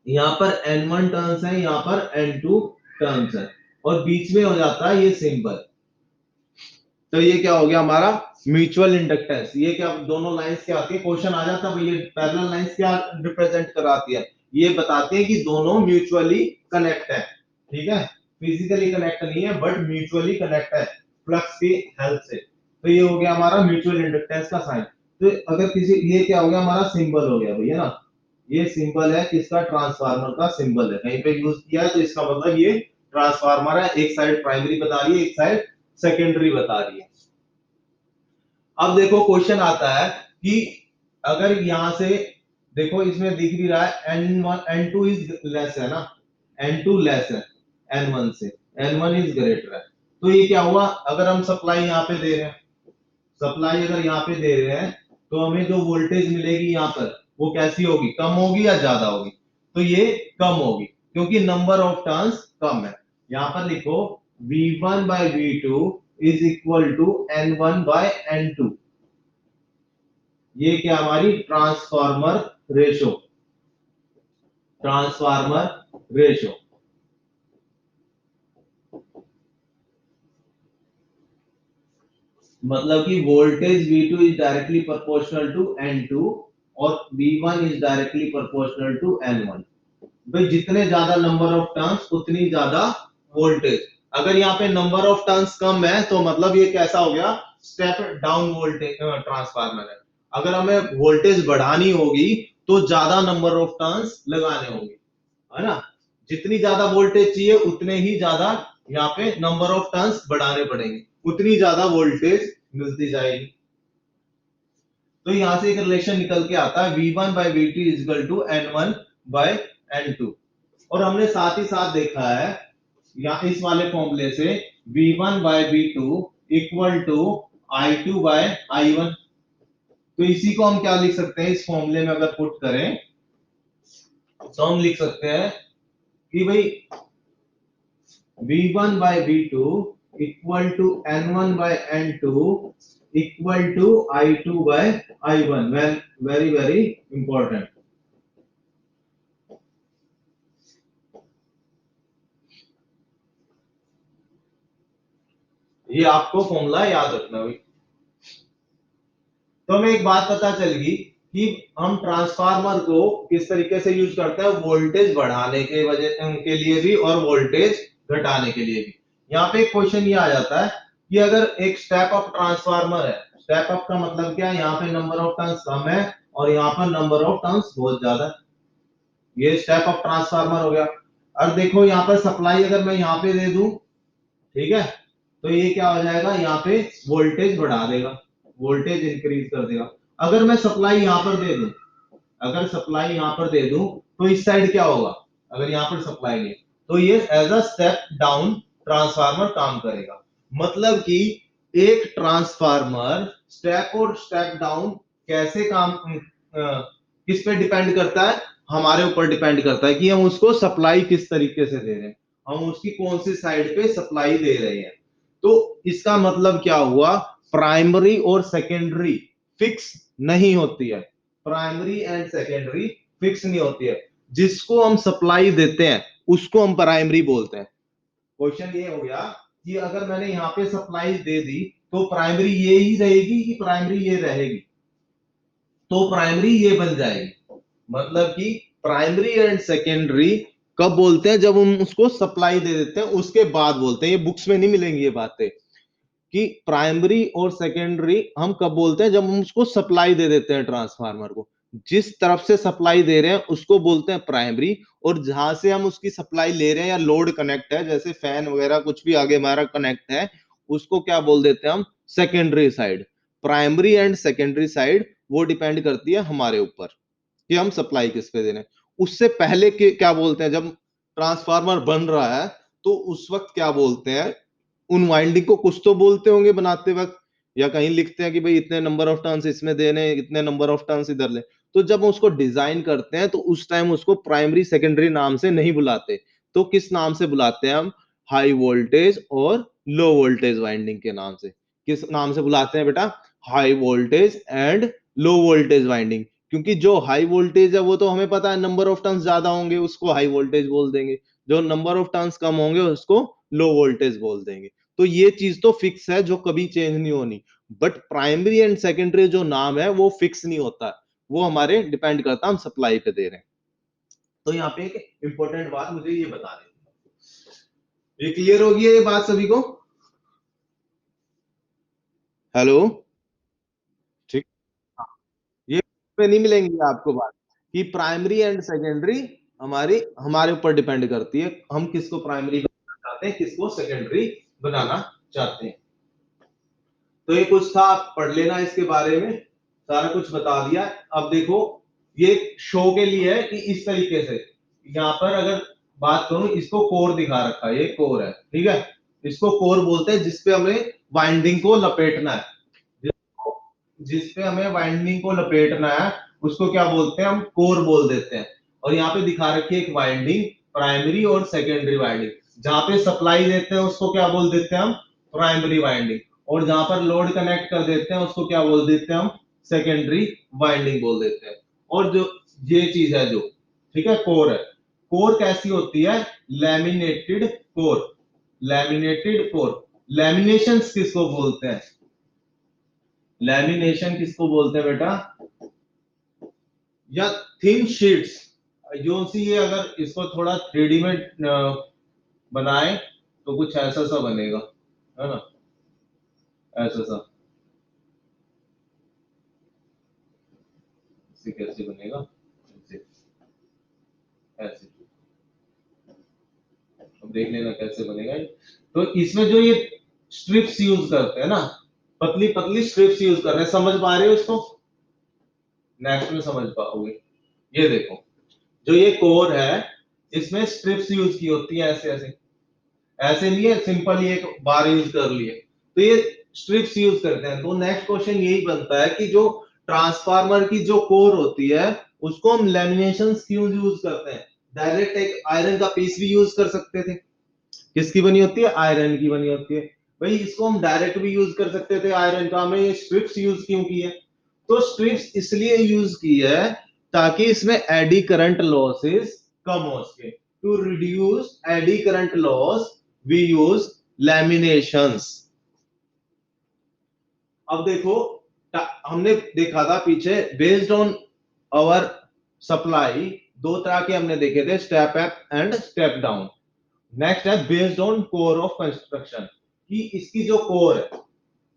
यहाँ पर N1 टर्न्स है, यहाँ पर N2 टर्न्स है, और बीच में हो जाता है ये सिंबल। तो ये क्या हो गया हमारा म्यूचुअल इंडक्टेंस। ये क्या दोनों लाइंस क्या आती है, क्वेश्चन आ जाता है ये पैरेलल लाइंस क्या रिप्रेजेंट कराती है, ये बताती है कि दोनों म्यूचुअली कनेक्ट है। ठीक है, फिजिकली कनेक्ट नहीं है बट म्यूचुअली कनेक्ट है फ्लक्स की हेल्प से। तो ये हो गया हमारा म्यूचुअल इंडक्टेंस का साइन। तो अगर किसी, ये क्या हो गया हमारा सिंबल हो गया भैया ना, ये सिंबल है किसका, ट्रांसफार्मर का सिंबल है, कहीं पे यूज किया है तो इसका मतलब ये ट्रांसफार्मर है। एक साइड प्राइमरी बता रही है, एक साइड सेकेंडरी बता रही है। अब देखो क्वेश्चन आता है कि अगर यहां से देखो इसमें दिख भी रहा है N1 N2 इज लेस है ना, N2 लेस है N1 से, N1 इज ग्रेटर है। तो ये क्या हुआ, अगर हम सप्लाई यहाँ पे दे रहे हैं, सप्लाई अगर यहाँ पे दे रहे हैं तो हमें जो वोल्टेज मिलेगी यहाँ पर वो कैसी होगी, कम होगी या ज्यादा होगी, तो ये कम होगी क्योंकि नंबर ऑफ टर्न्स कम है। यहाँ पर लिखो V1 by V2 is equal to N1 by N2। ये क्या हमारी ट्रांसफार्मर रेशो, ट्रांसफार्मर रेशो। मतलब कि voltage V2 is directly proportional to N2 और V1 is directly proportional to N1। भाई जितने ज्यादा नंबर ऑफ टर्न्स उतनी ज्यादा वोल्टेज। अगर यहाँ पे नंबर ऑफ टर्न्स कम है तो मतलब ये कैसा हो गया, स्टेप डाउन वोल्टेज ट्रांसफार्मर है। अगर हमें वोल्टेज बढ़ानी होगी तो ज्यादा नंबर ऑफ टर्न्स लगाने होंगे, है ना। जितनी ज्यादा वोल्टेज चाहिए उतने ही ज्यादा यहाँ पे नंबर ऑफ टर्न्स बढ़ाने पड़ेंगे, उतनी ज्यादा वोल्टेज मिलती जाएगी। तो यहां से एक रिलेशन निकल के आता है V1 by V2 is equal to N1 by N2। और हमने साथ ही साथ देखा है या इस वाले फॉर्मूले से V1 by V2 equal to I2 by I1। तो इसी को हम क्या लिख सकते हैं, इस फॉर्मूले में अगर पुट करें तो हम लिख सकते हैं कि भाई V1 by V2 equal to N1 by N2 equal to I2 by I1। Very very important. ये आपको फॉर्मूला याद रखना है। तो हमें एक बात पता चल गई कि हम ट्रांसफार्मर को किस तरीके से यूज करते हैं, वोल्टेज बढ़ाने के वजह के लिए भी और वोल्टेज घटाने के लिए भी। यहाँ पे एक क्वेश्चन ये आ जाता है कि अगर एक स्टेप अप ट्रांसफार्मर है, स्टेप अप का मतलब क्या है, यहाँ पे नंबर ऑफ टर्न्स कम है और यहाँ पर नंबर ऑफ टर्न्स बहुत ज्यादा है, ये स्टेप अप ट्रांसफार्मर हो गया। और देखो यहाँ पर सप्लाई अगर मैं यहाँ पे दे दूं, ठीक है, तो ये क्या हो जाएगा, यहाँ पे वोल्टेज बढ़ा देगा, वोल्टेज इंक्रीज कर देगा। अगर मैं सप्लाई यहां पर दे दूं, अगर सप्लाई यहां पर दे दूं तो इस साइड क्या होगा, अगर यहां पर सप्लाई नहीं तो ये as a step down transformer काम करेगा। मतलब कि एक ट्रांसफार्मर स्टेप और स्टेप डाउन कैसे काम किस पे डिपेंड करता है, हमारे ऊपर डिपेंड करता है कि हम उसको सप्लाई किस तरीके से दे रहे हैं, हम उसकी कौन सी साइड पे सप्लाई दे रहे हैं। तो इसका मतलब क्या हुआ, प्राइमरी और सेकेंडरी फिक्स नहीं होती है, प्राइमरी एंड सेकेंडरी फिक्स नहीं होती है। जिसको हम सप्लाई देते हैं उसको हम प्राइमरी बोलते हैं। क्वेश्चन ये हो गया कि अगर मैंने यहाँ पे सप्लाई दे दी तो प्राइमरी ये ही रहेगी कि प्राइमरी ये रहेगी, तो प्राइमरी ये बन जाएगी। मतलब कि प्राइमरी एंड सेकेंडरी कब बोलते हैं, जब हम उसको सप्लाई दे देते हैं उसके बाद बोलते हैं। ये बुक्स में नहीं मिलेंगी ये बातें कि प्राइमरी और सेकेंडरी हम कब बोलते हैं, जब हम उसको सप्लाई दे देते हैं ट्रांसफार्मर को। जिस तरफ से सप्लाई दे रहे हैं उसको बोलते हैं प्राइमरी, और जहां से हम उसकी सप्लाई ले रहे हैं या लोड कनेक्ट है जैसे फैन वगैरह कुछ भी आगे हमारा कनेक्ट है उसको क्या बोल देते हैं हम, secondary side. Primary and secondary side वो डिपेंड करती है हमारे ऊपर कि हम सप्लाई किस पे दे रहे हैं। उससे पहले के क्या बोलते हैं, जब ट्रांसफार्मर बन रहा है तो उस वक्त क्या बोलते हैं, उन वाइंडिंग को कुछ तो बोलते होंगे बनाते वक्त, या कहीं लिखते हैं कि भाई इतने नंबर ऑफ टर्न्स इसमें देने, इतने नंबर ऑफ टर्न्स इधर ले। तो जब उसको डिजाइन करते हैं तो उस टाइम उसको प्राइमरी सेकेंडरी नाम से नहीं बुलाते, तो किस नाम से बुलाते हैं हम, हाई वोल्टेज और लो वोल्टेज वाइंडिंग के नाम से। किस नाम से बुलाते हैं बेटा, high voltage and low voltage winding. क्योंकि जो हाई वोल्टेज है वो तो हमें पता है नंबर ऑफ टर्न्स ज्यादा होंगे उसको हाई वोल्टेज बोल देंगे, जो नंबर ऑफ टर्न्स कम होंगे उसको लो वोल्टेज बोल देंगे। तो ये चीज तो फिक्स है जो कभी चेंज नहीं होनी। बट प्राइमरी एंड सेकेंडरी जो नाम है वो फिक्स नहीं होता, वो हमारे डिपेंड करता है हम सप्लाई पे दे रहे हैं। तो यहाँ पे एक इंपॉर्टेंट बात मुझे ये बता दें, ये क्लियर होगी ये बात सभी को? हेलो? ठीक। हाँ, ये पे नहीं मिलेंगी आपको बात कि प्राइमरी एंड सेकेंडरी हमारी हमारे ऊपर डिपेंड करती है, हम किसको प्राइमरी बनाना चाहते हैं किसको सेकेंडरी बनाना चाहते हैं। तो ये कुछ था, आप पढ़ लेना इसके बारे में, सारा कुछ बता दिया। अब देखो ये शो के लिए है कि इस तरीके से यहाँ पर अगर बात करूं, इसको कोर दिखा रखा है, ये कोर है, ठीक है, इसको कोर बोलते हैं जिसपे हमें वाइंडिंग को लपेटना है, जिसपे हमें वाइंडिंग को लपेटना है उसको क्या बोलते हैं, हम कोर बोल देते हैं। और यहाँ पे दिखा रखी है एक वाइंडिंग, प्राइमरी और सेकेंडरी वाइंडिंग, जहां पे सप्लाई देते हैं उसको क्या बोल देते हैं हम, प्राइमरी वाइंडिंग, और जहां पर लोड कनेक्ट कर देते हैं उसको क्या बोल देते हैं हम, सेकेंडरी वाइंडिंग बोल देते हैं। और जो ये चीज है जो, ठीक है, कोर है, कोर कैसी होती है, laminated core, laminated core. Lamination किसको बोलते हैं, लैमिनेशन किसको बोलते हैं बेटा, या थिन शीट्स, जो सी ये अगर इसको थोड़ा 3D में बनाए तो कुछ ऐसा सा बनेगा, है ना, ऐसा सा, इसे कैसे बनेगा, ऐसे, ऐसे, अब देख लेना कैसे बनेगा ये। तो इसमें जो ये स्ट्रिप्स यूज करते हैं ना, पतली पतली स्ट्रिप्स यूज कर रहे हैं, समझ पा रहे हो इसको, नेक्स्ट में समझ पाओगे। ये देखो जो ये कोर है इसमें स्ट्रिप्स यूज की होती है, ऐसे ऐसे, ऐसे नहीं है सिंपल ये एक बार यूज कर लिए, तो ये स्ट्रिप्स यूज करते हैं। तो नेक्स्ट क्वेश्चन यही बनता है कि जो ट्रांसफार्मर की जो कोर होती है उसको हम लेमिनेशन क्यों यूज करते हैं, डायरेक्ट एक आयरन का पीस भी यूज कर सकते थे, किसकी बनी होती है, आयरन की बनी होती है, भाई इसको हम डायरेक्ट भी यूज कर सकते थे आयरन का, हमें ये स्ट्रिप्स यूज क्यों की है, तो स्ट्रिप्स इसलिए यूज की है ताकि इसमें एडी करंट लॉसेस कम हो सके, to reduce eddy current loss we use laminations. अब देखो हमने देखा था पीछे, बेस्ड ऑन आवर सप्लाई दो तरह के हमने देखे थे, step up and step down. Next है based on core of construction, कि इसकी जो कोर है,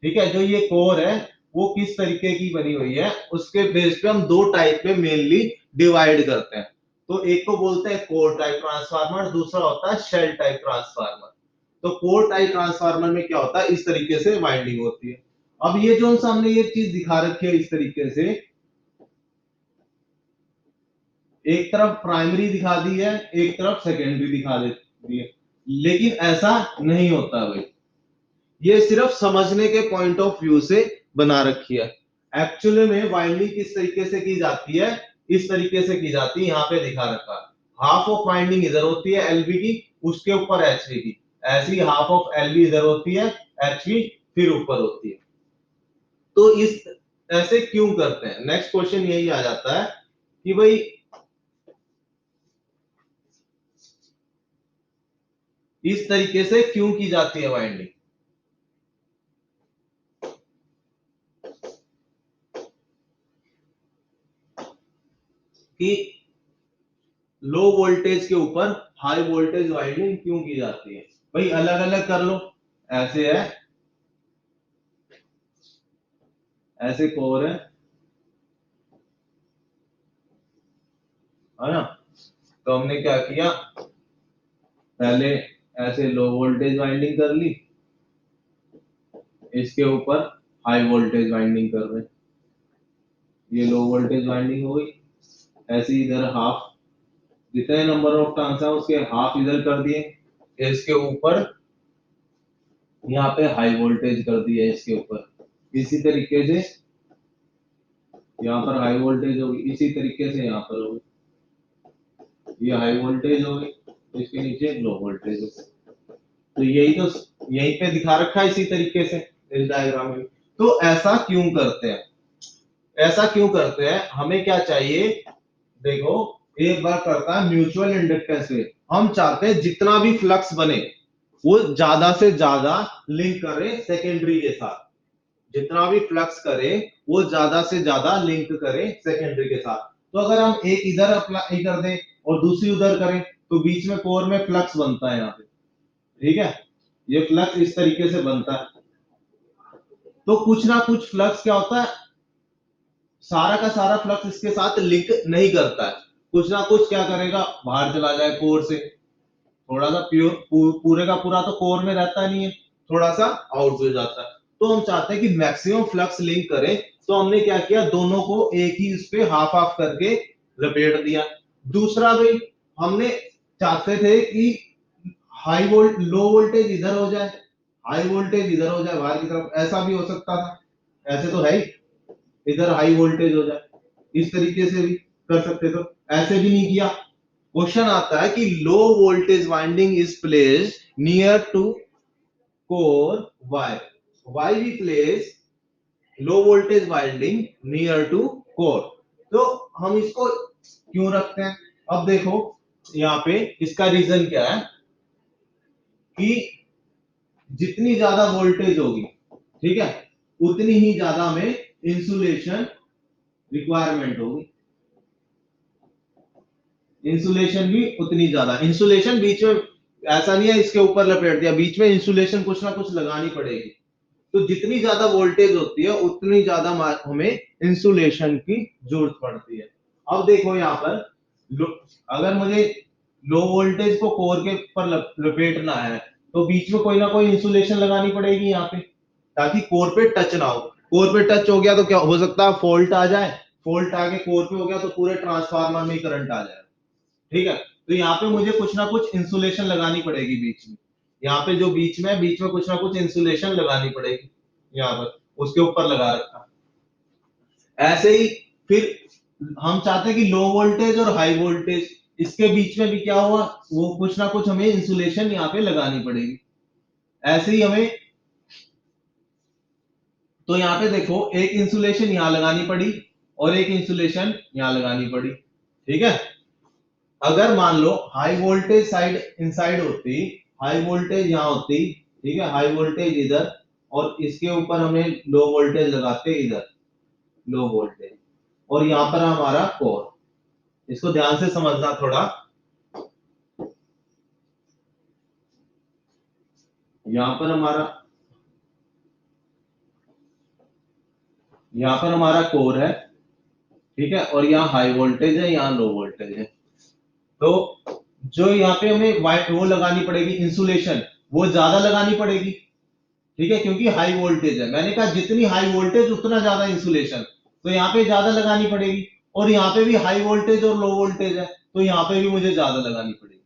ठीक है, जो ये कोर है वो किस तरीके की बनी हुई है, उसके बेस पे हम दो टाइप में मेनली डिवाइड करते हैं। तो एक को बोलते हैं कोर टाइप ट्रांसफार्मर, दूसरा होता है शेल टाइप ट्रांसफार्मर। तो कोर टाइप ट्रांसफार्मर में क्या होता है, इस तरीके से वाइंडिंग होती है। अब ये जो सामने ये चीज दिखा रखी है इस तरीके से, एक तरफ प्राइमरी दिखा दी है, एक तरफ सेकेंडरी दिखा दी है, लेकिन ऐसा नहीं होता भाई, ये सिर्फ समझने के पॉइंट ऑफ व्यू से बना रखी है। एक्चुअली में वाइंडिंग किस तरीके से की जाती है, इस तरीके से की जाती है, यहाँ पे दिखा रखा है, हाफ ऑफ वाइंडिंग इधर होती है एलबी की, उसके ऊपर एचवी की, ऐसी हाफ ऑफ एलबी इधर होती है, एचवी फिर ऊपर होती है। तो इस ऐसे क्यों करते हैं, नेक्स्ट क्वेश्चन यही आ जाता है कि भाई इस तरीके से क्यों की जाती है वाइंडिंग, कि लो वोल्टेज के ऊपर हाई वोल्टेज वाइंडिंग क्यों की जाती है, भाई अलग अलग कर लो, ऐसे है, ऐसे कोर है ना, तो हमने क्या किया, पहले ऐसे लो वोल्टेज वाइंडिंग कर ली, इसके ऊपर हाई वोल्टेज वाइंडिंग कर रहे, ये लो वोल्टेज वाइंडिंग हो गई, ऐसे इधर हाफ, जितने नंबर ऑफ टर्न्स है उसके हाफ इधर कर दिए, इसके ऊपर यहाँ पे हाई वोल्टेज कर दिया, इसके ऊपर इसी तरीके से यहाँ पर हाई वोल्टेज होगी, इसी तरीके से यहाँ पर होगी, ये हाई वोल्टेज होगी, इसके नीचे लो वोल्टेज होगी। तो यही तो यहीं पे दिखा रखा है इसी तरीके से इस डायग्राम में। तो ऐसा क्यों करते हैं, ऐसा क्यों करते हैं, हमें क्या चाहिए, देखो एक बार करता है म्यूचुअल इंडक्टेंस में, हम चाहते हैं जितना भी फ्लक्स बने वो ज्यादा से ज्यादा लिंक करे सेकेंडरी के साथ, जितना भी फ्लक्स करे वो ज्यादा से ज्यादा लिंक करे सेकेंडरी के साथ। तो अगर हम एक इधर अप्लाई कर दें और दूसरी उधर करें तो बीच में कोर में फ्लक्स बनता है यहाँ पे, ठीक है, ये फ्लक्स इस तरीके से बनता है। तो कुछ ना कुछ फ्लक्स क्या होता है, सारा का सारा फ्लक्स इसके साथ लिंक नहीं करता है, कुछ ना कुछ क्या करेगा, बाहर चला जाए कोर से, थोड़ा सा प्योर पूरे का पूरा तो कोर में रहता नहीं है, थोड़ा सा आउट हो जाता है। तो हम चाहते हैं कि मैक्सिमम फ्लक्स लिंक करें, तो हमने क्या किया, दोनों को एक ही उस पे हाफ हाफ करके लपेट दिया। दूसरा भाई, हमने चाहते थे कि हाई वोल्ट लो वोल्टेज इधर हो जाए, हाई वोल्टेज इधर हो जाए बाहर की तरफ, ऐसा भी हो सकता था, ऐसे तो है ही, इधर हाई वोल्टेज हो जाए, इस तरीके से भी कर सकते, तो ऐसे भी नहीं किया। क्वेश्चन आता है कि low voltage winding is placed near to core, why why we place low voltage winding near to core, तो हम इसको क्यों रखते हैं, अब देखो यहाँ पे इसका रीजन क्या है कि जितनी ज्यादा वोल्टेज होगी, ठीक है, उतनी ही ज्यादा हमें इंसुलेशन रिक्वायरमेंट होगी, इंसुलेशन भी उतनी ज्यादा, इंसुलेशन बीच में ऐसा नहीं है इसके ऊपर लपेट दिया, बीच में इंसुलेशन कुछ ना कुछ लगानी पड़ेगी। तो जितनी ज्यादा वोल्टेज होती है उतनी ज्यादा हमें इंसुलेशन की जरूरत पड़ती है। अब देखो यहाँ पर अगर मुझे लो वोल्टेज को कोर के ऊपर लपेटना है तो बीच में कोई ना कोई इंसुलेशन लगानी पड़ेगी यहाँ पे, ताकि कोर पे टच ना हो, कोर पे टच हो गया तो क्या हो सकता है, फॉल्ट आ जाए, फॉल्ट आके कोर पे हो गया तो पूरे ट्रांसफार्मर में करंट आ जाए, ठीक है। तो यहाँ पे मुझे कुछ ना कुछ इंसुलेशन लगानी पड़ेगी बीच में, यहाँ पे जो बीच में कुछ ना कुछ इंसुलेशन लगानी पड़ेगी, यहाँ पर उसके ऊपर लगा रखा। ऐसे ही फिर हम चाहते हैं कि लो वोल्टेज और हाई वोल्टेज इसके बीच में भी क्या हुआ, वो कुछ ना कुछ हमें इंसुलेशन यहाँ पे लगानी पड़ेगी। ऐसे ही हमें, तो यहाँ पे देखो एक इंसुलेशन यहाँ लगानी पड़ी और एक इंसुलेशन यहाँ लगानी पड़ी, ठीक है। अगर मान लो हाई वोल्टेज साइड इनसाइड होती, हाई वोल्टेज यहाँ होती, ठीक है, हाई वोल्टेज इधर, और इसके ऊपर हमें लो वोल्टेज लगाते इधर, लो वोल्टेज, और यहाँ पर हमारा कोर, इसको ध्यान से समझना थोड़ा, यहाँ पर हमारा, यहाँ पर हमारा कोर है, ठीक है, और यहाँ हाई वोल्टेज है, यहाँ लो वोल्टेज है। तो जो यहाँ पे हमें वाइट वो लगानी पड़ेगी इंसुलेशन, वो ज्यादा लगानी पड़ेगी, ठीक है, क्योंकि हाई वोल्टेज है, मैंने कहा जितनी हाई वोल्टेज उतना ज्यादा इंसुलेशन, तो यहाँ पे ज्यादा लगानी पड़ेगी, और यहाँ पे भी हाई वोल्टेज और लो वोल्टेज है तो यहाँ पे भी मुझे ज्यादा लगानी पड़ेगी,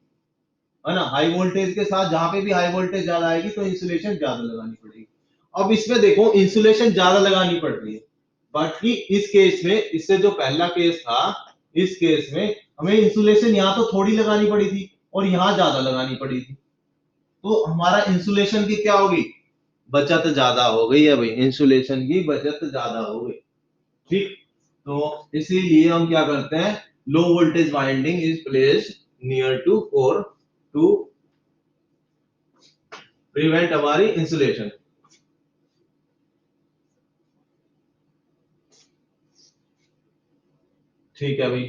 है ना, हाई वोल्टेज के साथ जहां पे भी हाई वोल्टेज ज्यादा आएगी तो इंसुलेशन ज्यादा लगानी पड़ेगी। अब इसमें देखो इंसुलेशन ज्यादा लगानी पड़ रही है, बाकी इस केस में, इससे जो पहला केस था, इस केस में हमें इंसुलेशन यहाँ तो थोड़ी लगानी पड़ी थी और यहाँ ज्यादा लगानी पड़ी थी, तो हमारा इंसुलेशन की क्या होगी, बचत ज्यादा हो गई है भाई, इंसुलेशन की बचत ज्यादा हो गई, ठीक। तो इसीलिए हम क्या करते हैं, low voltage winding is placed near to core to prevent हमारी इंसुलेशन। ठीक है भाई,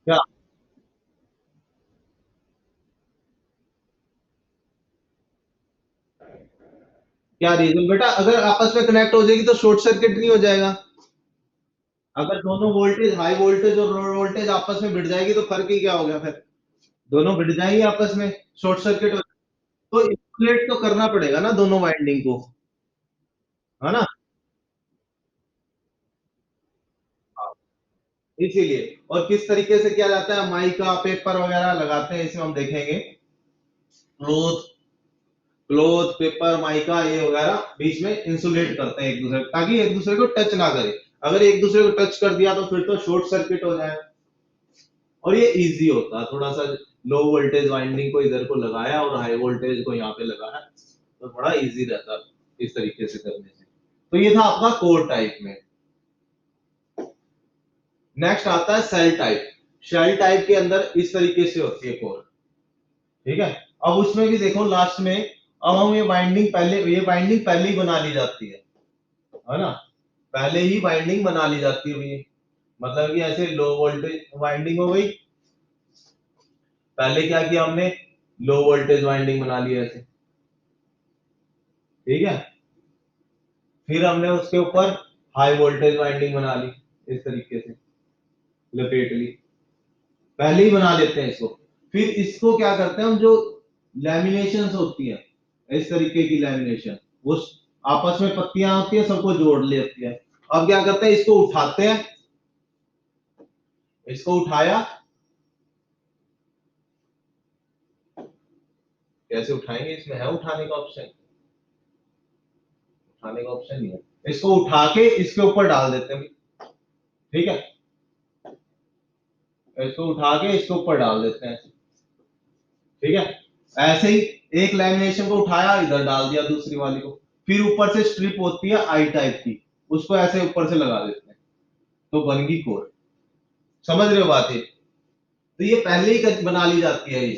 क्या क्या रीजन बेटा, अगर आपस में कनेक्ट हो जाएगी तो शॉर्ट सर्किट नहीं हो जाएगा, अगर दोनों वोल्टेज हाई वोल्टेज और लो वोल्टेज आपस में भिड़ जाएगी तो फर्क ही क्या हो गया फिर, दोनों भिड़ जाएंगे आपस में, शॉर्ट सर्किट हो, तो इंसुलेट तो करना पड़ेगा ना दोनों वाइंडिंग को, है ना। हाँ, इसीलिए, और किस तरीके से किया जाता है, माइका पेपर वगैरह लगाते हैं, इसमें हम देखेंगे, क्लोथ क्लोथ पेपर माइका ये वगैरह बीच में इंसुलेट करते हैं एक दूसरे को, ताकि एक दूसरे को टच ना करे, अगर एक दूसरे को टच कर दिया तो फिर तो शॉर्ट सर्किट हो जाए, और ये इजी होता है थोड़ा सा, लो वोल्टेज वाइंडिंग को इधर को लगाया और हाई वोल्टेज को यहाँ पे लगाया तो बड़ा इजी रहता है। इस तरीके से करने से। तो ये था आपका कोर टाइप में। नेक्स्ट आता है सेल टाइप। सेल टाइप के अंदर इस तरीके से होती है कोर, ठीक है। अब उसमें भी देखो लास्ट में, अब हम ये बाइंडिंग पहले ही बना ली जाती है ना, पहले ही बाइंडिंग बना ली जाती है ये, मतलब कि ऐसे लो वोल्टेज बाइंडिंग हो गई, पहले क्या किया हमने, लो वोल्टेज बाइंडिंग बना ली ऐसे, ठीक है। फिर हमने उसके ऊपर हाई वोल्टेज बाइंडिंग बना ली, इस तरीके से लपेट ली, पहले ही बना लेते हैं इसको। फिर इसको क्या करते हैं हम, जो लैमिनेशन होती है इस तरीके की लैमिनेशन, वो आपस में पत्तियां होती है, सबको जोड़ लेती है। अब क्या करते हैं, इसको उठाते हैं, इसको उठाया, कैसे उठाएंगे, इसमें है उठाने का ऑप्शन, उठाने का ऑप्शन नहीं है, इसको उठा के इसके ऊपर डाल देते हैं, ठीक है। इसको उठा के इसके ऊपर डाल देते हैं, ठीक है। ऐसे ही एक लैमिनेशन को उठाया, इधर डाल दिया दूसरी वाली को, फिर ऊपर से स्ट्रिप होती है आई टाइप की, उसको ऐसे ऊपर से लगा देते हैं, तो बन गई कोर। समझ रहे हो बात है। तो ये पहले ही बना ली जाती है ये,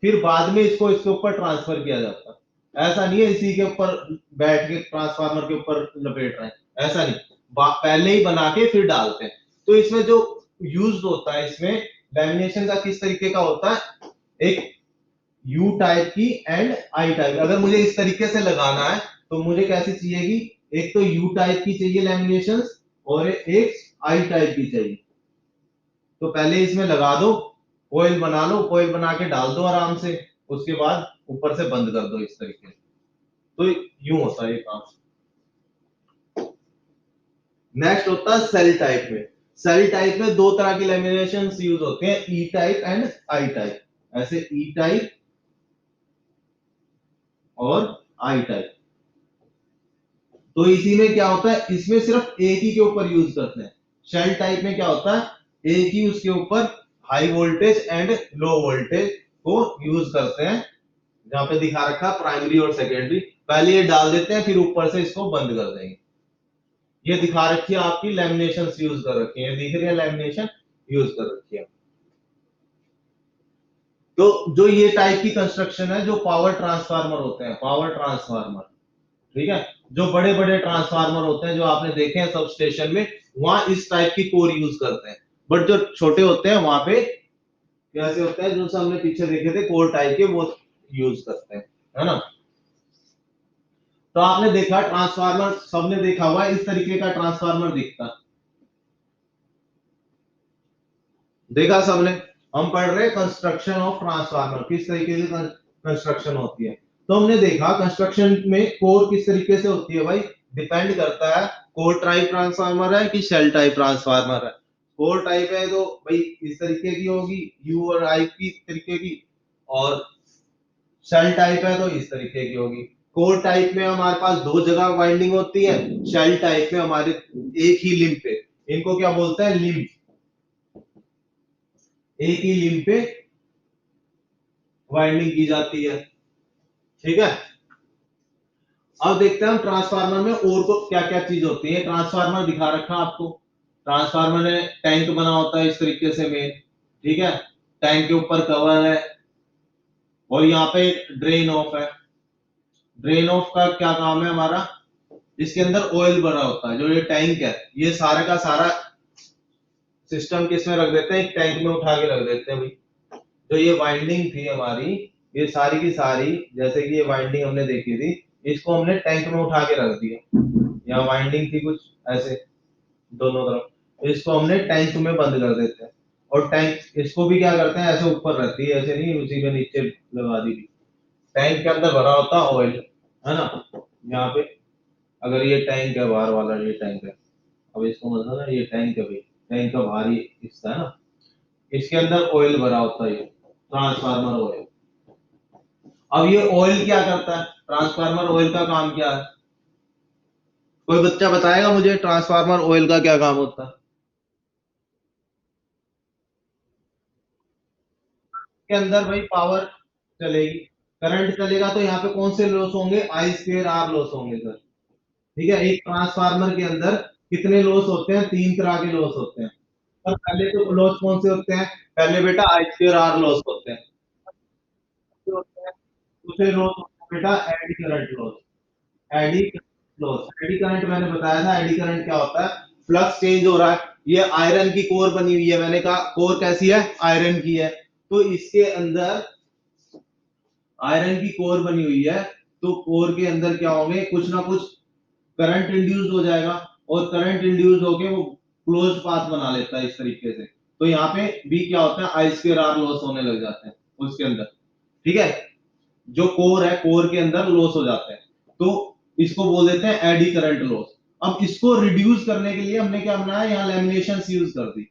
फिर बाद में इसको इसके ऊपर ट्रांसफर किया जाता है। ऐसा नहीं है इसी के ऊपर बैठ के ट्रांसफार्मर के ऊपर लपेट रहे हैं, ऐसा नहीं, पहले ही बना के फिर डालते हैं। तो इसमें जो यूज होता है, इसमें लैमिनेशन का किस तरीके का होता है, एक यू टाइप की एंड आई टाइप। अगर मुझे इस तरीके से लगाना है तो मुझे कैसी चाहिएगी, एक तो यू टाइप की चाहिए लैमिनेशन, और एक आई टाइप की चाहिए। तो पहले इसमें लगा दो, कोयल बना लो, कोयल बना के डाल दो आराम से, उसके बाद ऊपर से बंद कर दो इस तरीके से। तो यूं होता है ये काम। नेक्स्ट होता है सेल टाइप में। सेल टाइप में दो तरह की लैमिनेशन यूज होते हैं, ई टाइप एंड आई टाइप। ऐसे ई टाइप और आई टाइप। तो इसी में क्या होता है, इसमें सिर्फ एक ही के ऊपर यूज करते हैं। शेल टाइप में क्या होता है, एक ही उसके ऊपर high voltage and low voltage को यूज करते हैं। जहां पे दिखा रखा प्राइमरी और सेकेंडरी, पहले ये डाल देते हैं, फिर ऊपर से इसको बंद कर देंगे। ये दिखा रखी है आपकी लैमिनेशन यूज कर रखी है, दिख रही है लैमिनेशन यूज कर रखी है। तो जो ये टाइप की कंस्ट्रक्शन है, जो पावर ट्रांसफार्मर होते हैं, पावर ट्रांसफार्मर, ठीक है, जो बड़े बड़े ट्रांसफार्मर होते हैं जो आपने देखे हैं सब स्टेशन में, वहां इस टाइप की कोर यूज करते हैं। बट जो छोटे होते हैं वहां पे कैसे होते हैं, जो हमने पीछे देखे थे कोर टाइप के, वो यूज करते हैं, है ना। तो आपने देखा ट्रांसफार्मर, सबने देखा हुआ इस तरीके का ट्रांसफार्मर दिखता, देखा सबने। हम पढ़ रहे हैं कंस्ट्रक्शन ऑफ ट्रांसफार्मर, किस तरीके से कंस्ट्रक्शन होती है। तो हमने देखा कंस्ट्रक्शन में कोर किस तरीके से होती है भाई, डिपेंड करता है कोर टाइप ट्रांसफार्मर है कि शेल टाइप ट्रांसफार्मर है। कोर टाइप है तो भाई इस तरीके की होगी, यू और आई की तरीके की, और शेल टाइप है तो इस तरीके की होगी। कोर टाइप में हमारे पास दो जगह वाइंडिंग होती है, शेल टाइप में हमारे एक ही लिंब पे, इनको क्या बोलते हैं, लिंब, एक ही लिंब पे वाइंडिंग की जाती है, ठीक है। अब देखते हैं हम ट्रांसफार्मर में और को क्या क्या चीज होती है। ट्रांसफार्मर दिखा रखा आपको, ट्रांसफार्मर में टैंक बना होता है इस तरीके से मेन, ठीक है, टैंक के ऊपर कवर है, और यहाँ पे ड्रेन ऑफ है। ड्रेन ऑफ का क्या काम है हमारा, इसके अंदर ऑयल भरा होता है, जो ये टैंक है, ये सारे का सारा सिस्टम किस में रख देते हैं, एक टैंक में उठा के रख देते हैं भाई। जो ये वाइंडिंग थी हमारी, ये सारी की सारी, जैसे कि ये वाइंडिंग हमने देखी थी, इसको हमने टैंक में उठा के रख दिया। यहाँ वाइंडिंग थी कुछ ऐसे दोनों तरफ, इसको हमने टैंक में बंद कर देते हैं। और टैंक इसको भी क्या करते हैं, ऐसे ऊपर रहती है, ऐसे नहीं उसी के नीचे लगा दी थी। टैंक के अंदर भरा होता है ऑयल, है ना। यहाँ पे अगर ये टैंक है, बाहर वाला ये टैंक है, अब इसको मतलब ना ये टैंक है भाई, टैंक का भारी हिस्सा है ना, इसके अंदर ऑयल भरा होता है, ये ट्रांसफार्मर ऑयल। अब ये ऑयल क्या करता है, ट्रांसफार्मर ऑयल का काम क्या है, कोई बच्चा बताएगा मुझे ट्रांसफार्मर ऑयल का क्या काम होता है। के अंदर भाई पावर चलेगी, करंट चलेगा तो यहाँ पे कौन से लॉस होंगे, आई स्क्वायर आर लॉस होंगे सर। ठीक है, एक ट्रांसफार्मर के अंदर कितने लॉस होते हैं, 3 तरह के लॉस होते हैं। और पहले तो लॉस कौन से होते हैं, पहले बेटा आई स्क्वायर आर लॉस होते हैं। दूसरे लॉस होते हैं बेटा eddy current loss. Eddy loss, eddy current मैंने बताया था, एडी करंट क्या होता है, फ्लक्स चेंज हो रहा है। ये आयरन की कोर बनी हुई है, मैंने कहा कोर कैसी है, आयरन की है। तो इसके अंदर आयरन की कोर बनी हुई है, तो कोर के अंदर क्या होंगे, कुछ ना कुछ करंट इंड्यूस हो जाएगा, और करंट इंड्यूस होके वो क्लोज पाथ बना लेता है इस तरीके से। तो यहाँ पे बी क्या होता है, आई स्क्वायर आर लॉस होने लग जाते हैं उसके अंदर। ठीक है, जो कोर है, कोर के अंदर लॉस हो जाते हैं, तो इसको बोल देते हैं एडी करंट लॉस। अब इसको रिड्यूस करने के लिए हमने क्या बनाया, यहाँ लैमिनेशन यूज कर दी।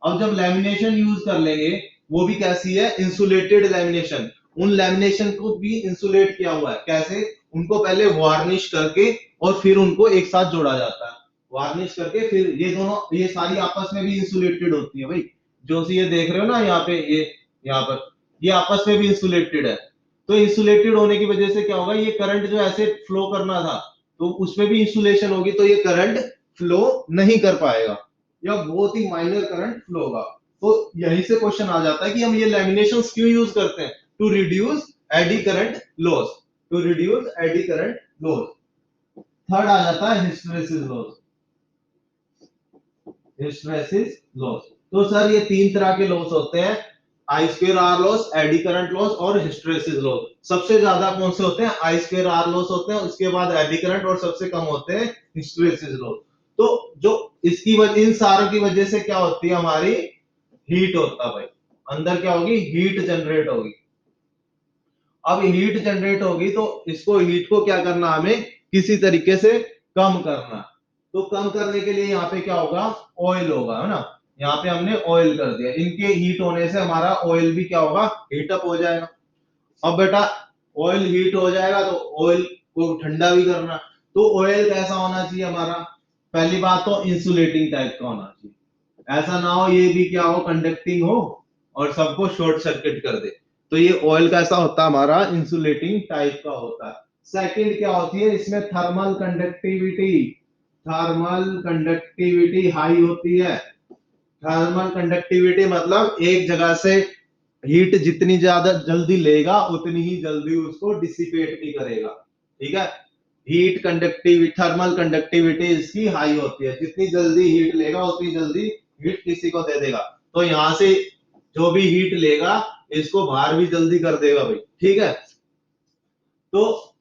अब जब लैमिनेशन यूज कर लेंगे, वो भी कैसी है, इंसुलेटेड लैमिनेशन। उन लैमिनेशन को भी इंसुलेट किया हुआ है, कैसे, उनको पहले वार्निश करके और फिर उनको एक साथ जोड़ा जाता है। वार्निश करके फिर ये दोनों, ये सारी आपस में भी इंसुलेटेड होती है भाई। जो सी ये देख रहे हो ना यहाँ पे, ये यहाँ पर ये आपस में भी इंसुलेटेड है। तो इंसुलेटेड होने की वजह से क्या होगा, ये करंट जो ऐसे फ्लो करना था, तो उसमें भी इंसुलेशन होगी, तो ये करंट फ्लो नहीं कर पाएगा, या बहुत ही माइनर करंट फ्लो होगा। तो यहीं से क्वेश्चन आ जाता है कि हम ये लैमिनेशन क्यों यूज करते हैं, to reduce eddy current loss, to reduce eddy current loss. Third आ जाता है हिस्टैरिसीस लॉस। हिस्टैरिसीस लॉस, तो सर ये 3 तरह के लॉस होते हैं, I square R loss, eddy current loss और हिस्टैरिसीस लॉस। सबसे ज्यादा कौन से होते हैं, आई स्क्वायर आर लॉस होते हैं, उसके बाद एडी करंट, और सबसे कम होते हैं हिस्टैरिसीस लॉस। तो जो इसकी वजह, इन सारों की वजह से क्या होती है, हमारी हीट होता है भाई, अंदर क्या होगी, हीट जनरेट होगी। अब हीट जनरेट होगी तो इसको, हीट को क्या करना, हमें किसी तरीके से कम करना। तो कम करने के लिए यहाँ पे क्या होगा, ऑयल होगा, है ना। यहाँ पे हमने ऑयल कर दिया, इनके हीट होने से हमारा ऑयल भी क्या होगा, हीटअप हो जाएगा। अब बेटा ऑयल हीट हो जाएगा तो ऑयल को ठंडा भी करना। तो ऑयल कैसा होना चाहिए हमारा, पहली बात तो इंसुलेटिंग टाइप का होना चाहिए, ऐसा ना हो ये भी क्या हो, कंडक्टिंग हो और सबको शॉर्ट सर्किट कर दे। तो ये ऑयल कैसा होता है हमारा, इंसुलेटिंग टाइप का होता है। सेकंड क्या होती है, इसमें thermal conductivity, thermal conductivity high होती है। थर्मल कंडक्टिविटी मतलब एक जगह से हीट जितनी ज्यादा जल्दी लेगा, उतनी ही जल्दी उसको डिसिपेट भी करेगा। ठीक है, हीट कंडक्टिविटी, थर्मल कंडक्टिविटी इसकी हाई होती है, जितनी जल्दी हीट लेगा उतनी जल्दी हीट किसी को दे देगा। तो यहां से जो भी हीट लेगा, इसको बाहर भी जल्दी कर देगा भाई। ठीक है, तो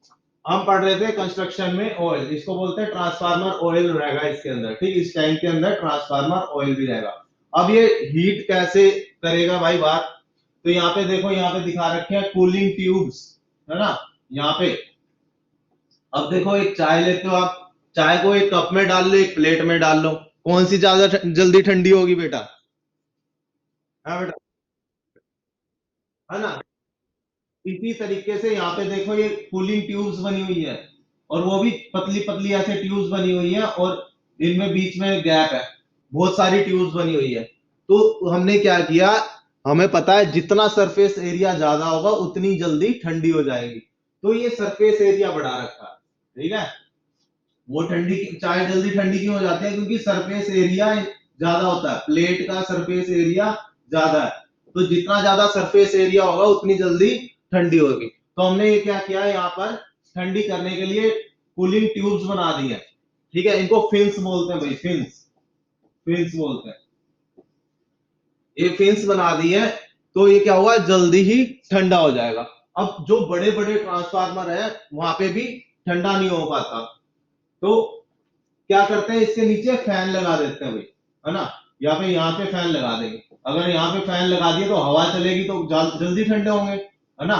हम पढ़ रहे थे कंस्ट्रक्शन में ऑयल, इसको बोलते हैं ट्रांसफार्मर ऑयल रहेगा इसके अंदर। ठीक, इस टैंक के अंदर ट्रांसफार्मर ऑयल भी रहेगा। अब ये हीट कैसे करेगा भाई बात, तो यहाँ पे देखो, यहाँ पे दिखा रखे हैं कूलिंग ट्यूब्स, है ना, यहाँ पे। अब देखो, एक चाय लेते हो आप, चाय को एक कप में डाल लो, एक प्लेट में डाल लो, कौन सी ज्यादा जल्दी ठंडी होगी बेटा, है बेटा, है ना। इसी तरीके से यहाँ पे देखो, ये कूलिंग ट्यूब्स बनी हुई है, और वो भी पतली पतली ऐसे ट्यूब्स बनी हुई है, और इनमें बीच में गैप है, बहुत सारी ट्यूब्स बनी हुई है। तो हमने क्या किया, हमें पता है जितना सरफेस एरिया ज्यादा होगा उतनी जल्दी ठंडी हो जाएगी, तो ये सरफेस एरिया बढ़ा रखा है। ठीक है, वो ठंडी, चाय जल्दी ठंडी क्यों हो जाती है, क्योंकि सरफेस एरिया ज्यादा होता है, प्लेट का सरफेस एरिया ज्यादा है, तो जितना ज्यादा सरफेस एरिया होगा उतनी जल्दी ठंडी होगी। तो हमने ये क्या किया है, यहाँ पर ठंडी करने के लिए कूलिंग ट्यूब्स बना दी है। ठीक है, इनको फिन्स बोलते हैं भाई, फिन्स, फिन्स बोलते हैं। ये फिन्स बना दी है, तो ये क्या हुआ, जल्दी ही ठंडा हो जाएगा। अब जो बड़े बड़े ट्रांसफार्मर है, वहां पे भी ठंडा नहीं हो पाता, तो क्या करते हैं, इसके नीचे फैन लगा देते हैं भाई, है ना, या फिर यहाँ पे फैन लगा देंगे। अगर यहाँ पे फैन लगा दिए तो हवा चलेगी तो जल्दी ठंडे होंगे, है ना।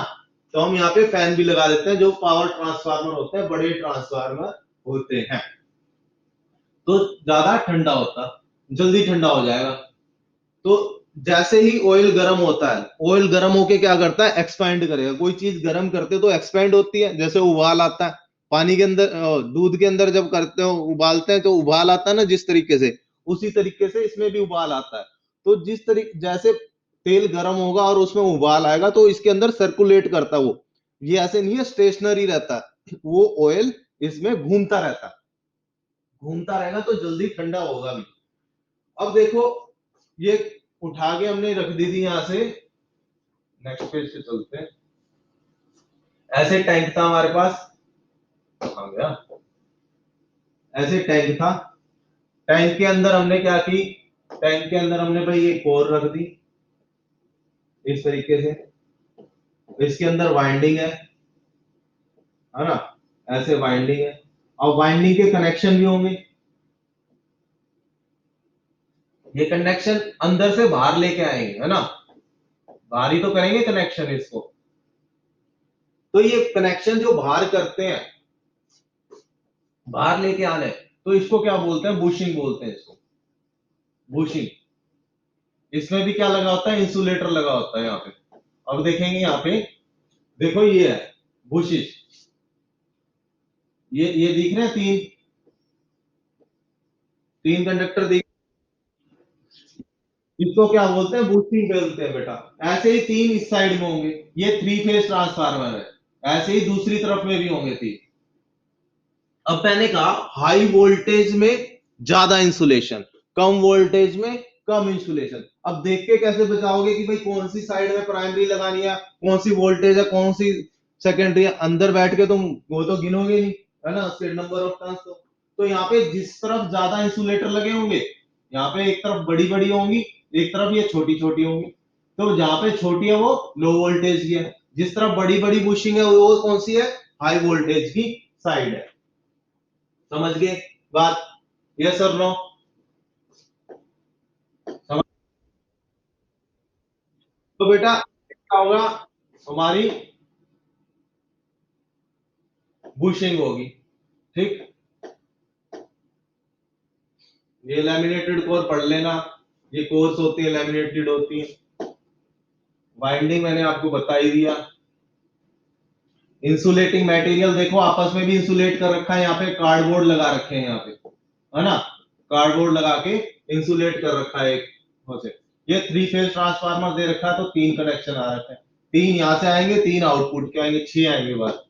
तो हम यहाँ पे फैन भी लगा देते हैं, जो पावर ट्रांसफार्मर होते हैं, बड़े ट्रांसफार्मर होते हैं, तो ज्यादा ठंडा होता, जल्दी ठंडा हो जाएगा। तो जैसे ही ऑयल गर्म होता है, ऑयल गर्म होके क्या करता है, एक्सपैंड करेगा। कोई चीज गर्म करते तो एक्सपैंड होती है, जैसे उबाल आता है पानी के अंदर, दूध के अंदर जब करते हो, उबालते हैं तो उबाल आता है ना, जिस तरीके से, उसी तरीके से इसमें भी उबाल आता है। तो जिस तरीके, जैसे तेल गर्म होगा और उसमें उबाल आएगा, तो इसके अंदर सर्कुलेट करता है वो, ये ऐसे नहीं है स्टेशनरी रहता है, वो ऑयल इसमें घूमता रहता है, घूमता रहेगा तो जल्दी ठंडा होगा भी। अब देखो ये उठा के हमने रख दी थी यहां से, नेक्स्ट पेज पे चलते हैं। ऐसे टैंक था हमारे पास, आ गया, ऐसे टैंक था। टैंक के अंदर हमने क्या की, टैंक के अंदर हमने भाई ये कोर रख दी इस तरीके से, इसके अंदर वाइंडिंग है ना, ऐसे वाइंडिंग है। और वाइंडिंग के कनेक्शन भी होंगे, ये कनेक्शन अंदर से बाहर लेके आएंगे, है ना, बाहर ही तो करेंगे कनेक्शन इसको। तो ये कनेक्शन जो बाहर करते हैं, बाहर लेके आने, तो इसको क्या बोलते हैं, बुशिंग बोलते हैं इसको, बुशिंग। इसमें भी क्या लगा होता है, इंसुलेटर लगा होता है यहाँ पे। अब देखेंगे यहाँ पे, देखो ये है बुशिश, ये दिख रहे हैं तीन, तीन कंडक्टर दिख, इसको क्या बोलते हैं, बूस्टिंग बोलते हैं बेटा। ऐसे ही तीन इस साइड में होंगे, ये थ्री फेज ट्रांसफार्मर है, ऐसे ही दूसरी तरफ में भी होंगे तीन। अब मैंने कहा हाई वोल्टेज में ज्यादा इंसुलेशन, कम वोल्टेज में कम इंसुलेशन। अब देख के कैसे बचाओगे कि भाई कौन सी साइड में प्राइमरी लगानी है, कौन सी वोल्टेज है, कौन सी सेकेंडरी है, अंदर बैठ के तुम वो तो गिनोगे नहीं, है ना, नंबर ऑफ टर्न्स। तो यहाँ पे जिस तरफ ज्यादा इंसुलेटर लगे होंगे, यहाँ पे एक तरफ बड़ी बड़ी होंगी, एक तरफ ये छोटी छोटी होंगी। तो जहां पे छोटी है वो लो वोल्टेज की है, जिस तरफ बड़ी बड़ी बुशिंग है वो कौन सी है, हाई वोल्टेज की साइड है। समझ गए बात, यस और नो, समझ। तो बेटा क्या होगा, हमारी बुशिंग होगी, ठीक। ये लैमिनेटेड कोर पढ़ लेना, ये कोर्स होती है लैमिनेटेड होती है। वाइंडिंग मैंने आपको बता ही दिया। इंसुलेटिंग मटेरियल देखो आपस में भी इंसुलेट कर रखा है, यहाँ पे कार्डबोर्ड लगा रखे हैं यहाँ पे, है ना, कार्डबोर्ड लगा के इंसुलेट कर रखा है एक से। ये थ्री फेज ट्रांसफार्मर दे रखा है, तो तीन कनेक्शन आ रखे हैं, तीन यहां से आएंगे, तीन आउटपुट के आएंगे, छह आएंगे बाहर।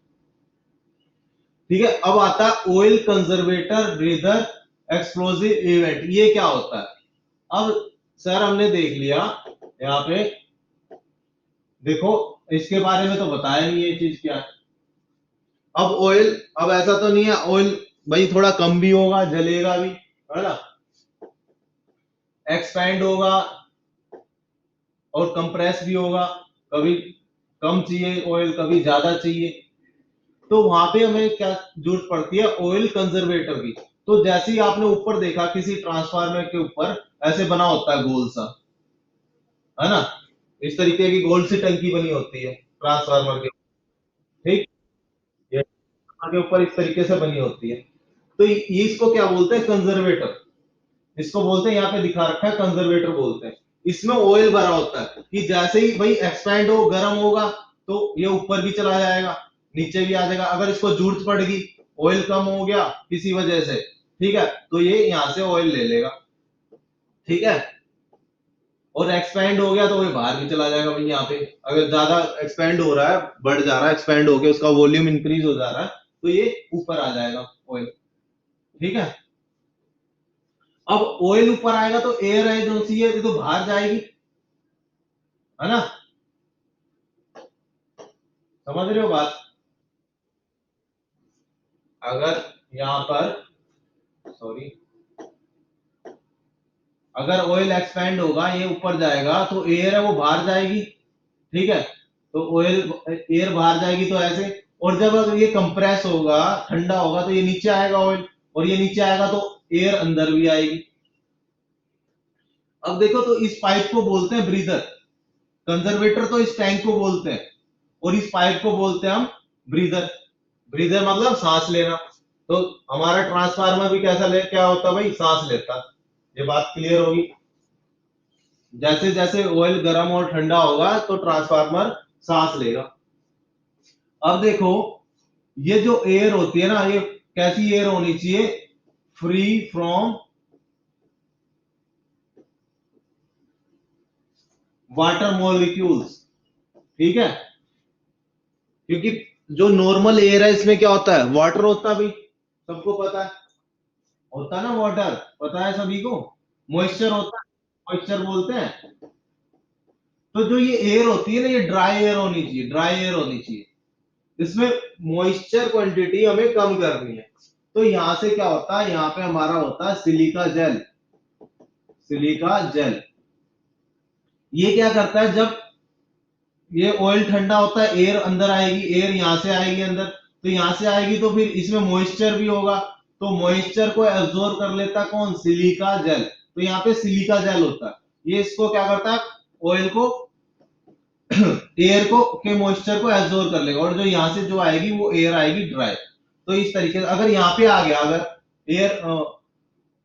ठीक है, अब आता है oil conservator breather explosive event, ये क्या होता है। अब सर हमने देख लिया यहाँ पे, देखो इसके बारे में तो बताया नहीं ये चीज क्या है। अब ऑयल, अब ऐसा तो नहीं है ऑयल भाई थोड़ा कम भी होगा, जलेगा भी, है ना, एक्सपैंड होगा और कंप्रेस भी होगा, कभी कम चाहिए ऑयल, कभी ज्यादा चाहिए। तो वहां पे हमें क्या जरूरत पड़ती है, ऑयल कंजर्वेटर की। तो जैसे ही आपने ऊपर देखा किसी ट्रांसफार्मर के ऊपर ऐसे बना होता है गोल सा, है ना, इस तरीके की गोल सी टंकी बनी होती है ट्रांसफार्मर के, ठीक, ये के ऊपर इस तरीके से बनी होती है। तो ये इसको क्या बोलते हैं, कंजर्वेटर, इसको बोलते हैं, यहाँ पे दिखा रखा है कंजर्वेटर बोलते हैं। इसमें ऑयल भरा होता है कि जैसे ही भाई एक्सपैंड हो, गर्म होगा, तो ये ऊपर भी चला जाएगा, नीचे भी आ जाएगा। अगर इसको जरूरत पड़ गई, ऑयल कम हो गया किसी वजह से, ठीक है, तो ये यहां से ऑयल ले लेगा, ठीक है। और एक्सपैंड हो गया तो ये बाहर भी चला जाएगा भाई, यहाँ पे अगर ज्यादा एक्सपैंड हो रहा है, बढ़ जा रहा है, एक्सपैंड हो गया, उसका वॉल्यूम इंक्रीज हो जा रहा है, तो ये ऊपर आ जाएगा ऑयल, ठीक है। अब ऑयल ऊपर आएगा तो एयर है जो सी है ये तो बाहर जाएगी, है ना, समझ रहे हो बात। अगर यहां पर, सॉरी, अगर ऑयल एक्सपेंड होगा, ये ऊपर जाएगा, तो एयर है वो बाहर जाएगी, ठीक है। तो ऑयल, एयर बाहर जाएगी तो ऐसे, और जब अगर ये कंप्रेस होगा, ठंडा होगा, तो ये नीचे आएगा ऑयल, और ये नीचे आएगा तो एयर अंदर भी आएगी। अब देखो, तो इस पाइप को बोलते हैं ब्रीदर, कंजर्वेटर तो इस टैंक को बोलते हैं, और इस पाइप को बोलते हैं हम ब्रीदर। ब्रीदर मतलब सांस लेना। तो हमारा ट्रांसफार्मर भी कैसा ले, क्या होता है भाई, सांस लेता। ये बात क्लियर होगी। जैसे जैसे ऑयल गर्म और ठंडा होगा तो ट्रांसफार्मर सांस लेगा। अब देखो, ये जो एयर होती है ना, ये कैसी एयर होनी चाहिए, फ्री फ्रॉम वाटर मॉलिक्यूल्स, ठीक है। क्योंकि जो नॉर्मल एयर है इसमें क्या होता है, वाटर होता है भाई, सबको पता है, होता है ना वाटर, पता है सभी को, मॉइस्चर होता है, मॉइस्चर बोलते हैं। तो जो ये एयर होती है ना, ये ड्राई एयर होनी चाहिए, ड्राई एयर होनी चाहिए, इसमें मॉइस्चर क्वांटिटी हमें कम करनी है। तो यहां से क्या होता है, यहाँ पे हमारा होता है सिलिका जेल। सिलिका जेल ये क्या करता है, जब ये ऑयल ठंडा होता है, एयर अंदर आएगी, एयर यहां से आएगी अंदर, तो यहां से आएगी तो फिर इसमें मॉइस्चर भी होगा, तो मॉइस्चर को एब्जॉर्ब कर लेता है कौन, सिलिका जेल। तो यहाँ पे सिलिका जेल होता है, ये इसको क्या करता है, ऑयल को, एयर को के मॉइस्चर को एब्जॉर्ब कर लेगा, और जो यहाँ से जो आएगी वो एयर आएगी ड्राई। तो इस तरीके से अगर यहाँ पे आ गया, अगर एयर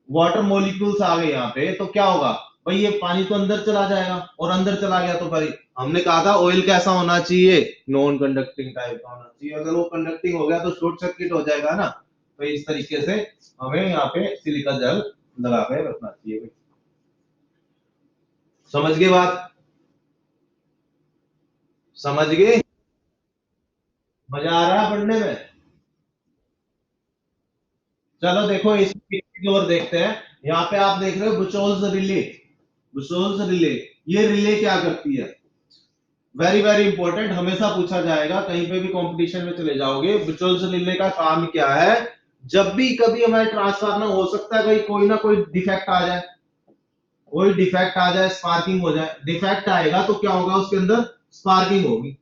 वाटर मॉलिक्यूल्स आ गए यहाँ पे, तो क्या होगा भाई, ये पानी तो अंदर चला जाएगा, और अंदर चला गया तो भाई हमने कहा था ऑयल कैसा होना चाहिए, नॉन कंडक्टिंग टाइप का होना चाहिए, अगर वो कंडक्टिंग हो गया तो शॉर्ट सर्किट हो जाएगा ना। तो इस तरीके से हमें यहाँ पे सिलिका जेल लगा के रखना चाहिए। समझ गए बात, समझ गए, मजा आ रहा है पढ़ने में। चलो देखो इसकी ओर देखते हैं। यहाँ पे आप देख रहे हो बुचोल्स रिले, बुचोल्स रिले, ये रिले क्या करती है, वेरी वेरी इंपॉर्टेंट, हमेशा पूछा जाएगा, कहीं पे भी कंपटीशन में चले जाओगे, बुचोल्स रिले का काम क्या है, जब भी कभी हमारे ट्रांसफार्मर, हो सकता है भाई कोई ना कोई डिफेक्ट आ जाए, कोई डिफेक्ट आ जाए, स्पार्किंग हो जाए, डिफेक्ट आएगा तो क्या होगा, उसके अंदर स्पार्किंग होगी,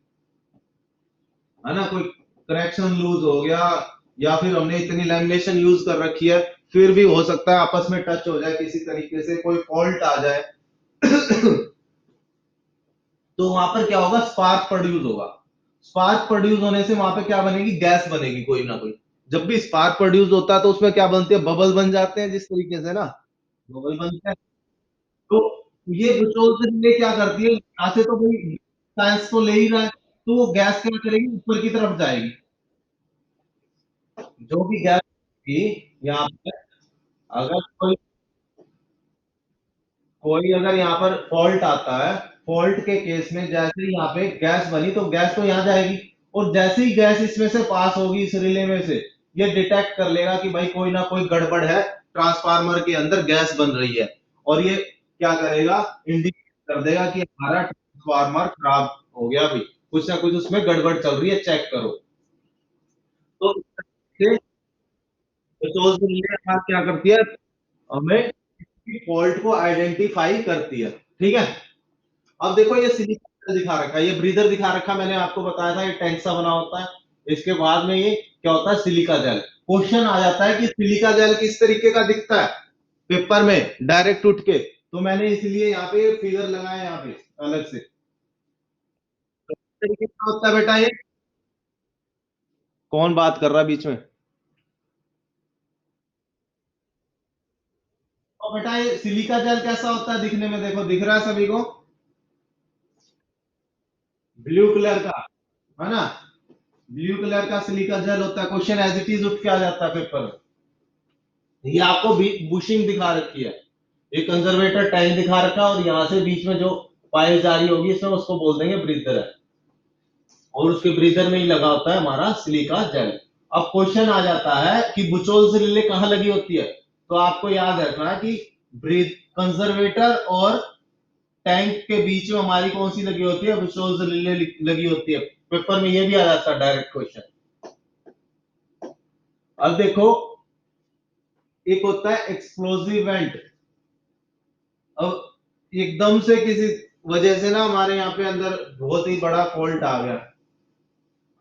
है ना, कोई कनेक्शन लूज हो गया, या फिर हमने इतनी लैमिनेशन यूज कर रखी है, फिर भी हो सकता है आपस में टच हो जाए किसी तरीके से, कोई फॉल्ट आ जाए, तो वहां पर क्या होगा, स्पार्क प्रोड्यूस होगा। स्पार्क प्रोड्यूस होने से वहां पे क्या बनेगी, गैस बनेगी कोई ना कोई। जब भी स्पार्क प्रोड्यूस होता है तो उसमें क्या बनती है, बबल बन जाते हैं, जिस तरीके से ना बबल बनते हैं। तो ये बुचोल से रिले क्या करती है, यहाँ से तो भाई साइंस तो ले ही रहा है, तो वो गैस क्या करेगी, ऊपर की तरफ जाएगी, जो भी गैस की यहाँ पे, अगर कोई कोई अगर यहाँ पर फॉल्ट आता है, फॉल्ट के केस में जैसे ही यहाँ पे गैस बनी तो गैस तो यहाँ जाएगी, और जैसे ही गैस इसमें से पास होगी, इस रिले में से, ये डिटेक्ट कर लेगा कि भाई कोई ना कोई गड़बड़ है, ट्रांसफार्मर के अंदर गैस बन रही है, और ये क्या करेगा, इंडिकेट कर देगा कि हमारा ट्रांसफार्मर खराब हो गया भाई, कुछ ना कुछ उसमें गड़बड़ चल रही है, चेक करो। तो क्या करती है, हमें फॉल्ट को आइडेंटिफाई करती है, ठीक है। अब देखो ये सिलिका दिखा रखा है, ये ब्रीदर दिखा रखा है, मैंने आपको बताया था ये टैंक सा बना होता है, इसके बाद में ये क्या होता है, सिलिका जेल। क्वेश्चन आ जाता है कि सिलिका जेल किस तरीके का दिखता है पेपर में डायरेक्ट उठ के, तो मैंने इसलिए यहाँ पे फिगर लगाया यहाँ पे अलग से, तो इस तरीके का होता है बेटा ये। कौन बात कर रहा है बीच में, तो बेटा ये सिलिका जेल कैसा होता है दिखने में, देखो दिख रहा है सभी को, ब्लू कलर का, है ना, ब्लू कलर का सिलिका जेल होता है, क्वेश्चन एज इट इज उठ के आ जाता है पेपर में। ये आपको बुशिंग दिखा रखी है, एक कंजर्वेटर टैंक दिखा रखा है, और यहाँ से बीच में जो पाइप जा रही होगी इसमें, उसको बोल देंगे ब्रीदर है, और उसके ब्रीदर में ही लगा होता है हमारा सिलिका जेल। अब क्वेश्चन आ जाता है कि बुचोल से रिले कहाँ लगी होती है, तो आपको याद रखना है कि ब्रीद कंजर्वेटर और टैंक के बीच में हमारी कौन सी लगी होती है, बुचोल से रिले लगी होती है, पेपर में ये भी आ जाता है डायरेक्ट क्वेश्चन। अब देखो, एक होता है एक्सप्लोजिव इवेंट, अब एकदम से किसी वजह से ना हमारे यहाँ पे अंदर बहुत ही बड़ा फॉल्ट आ गया,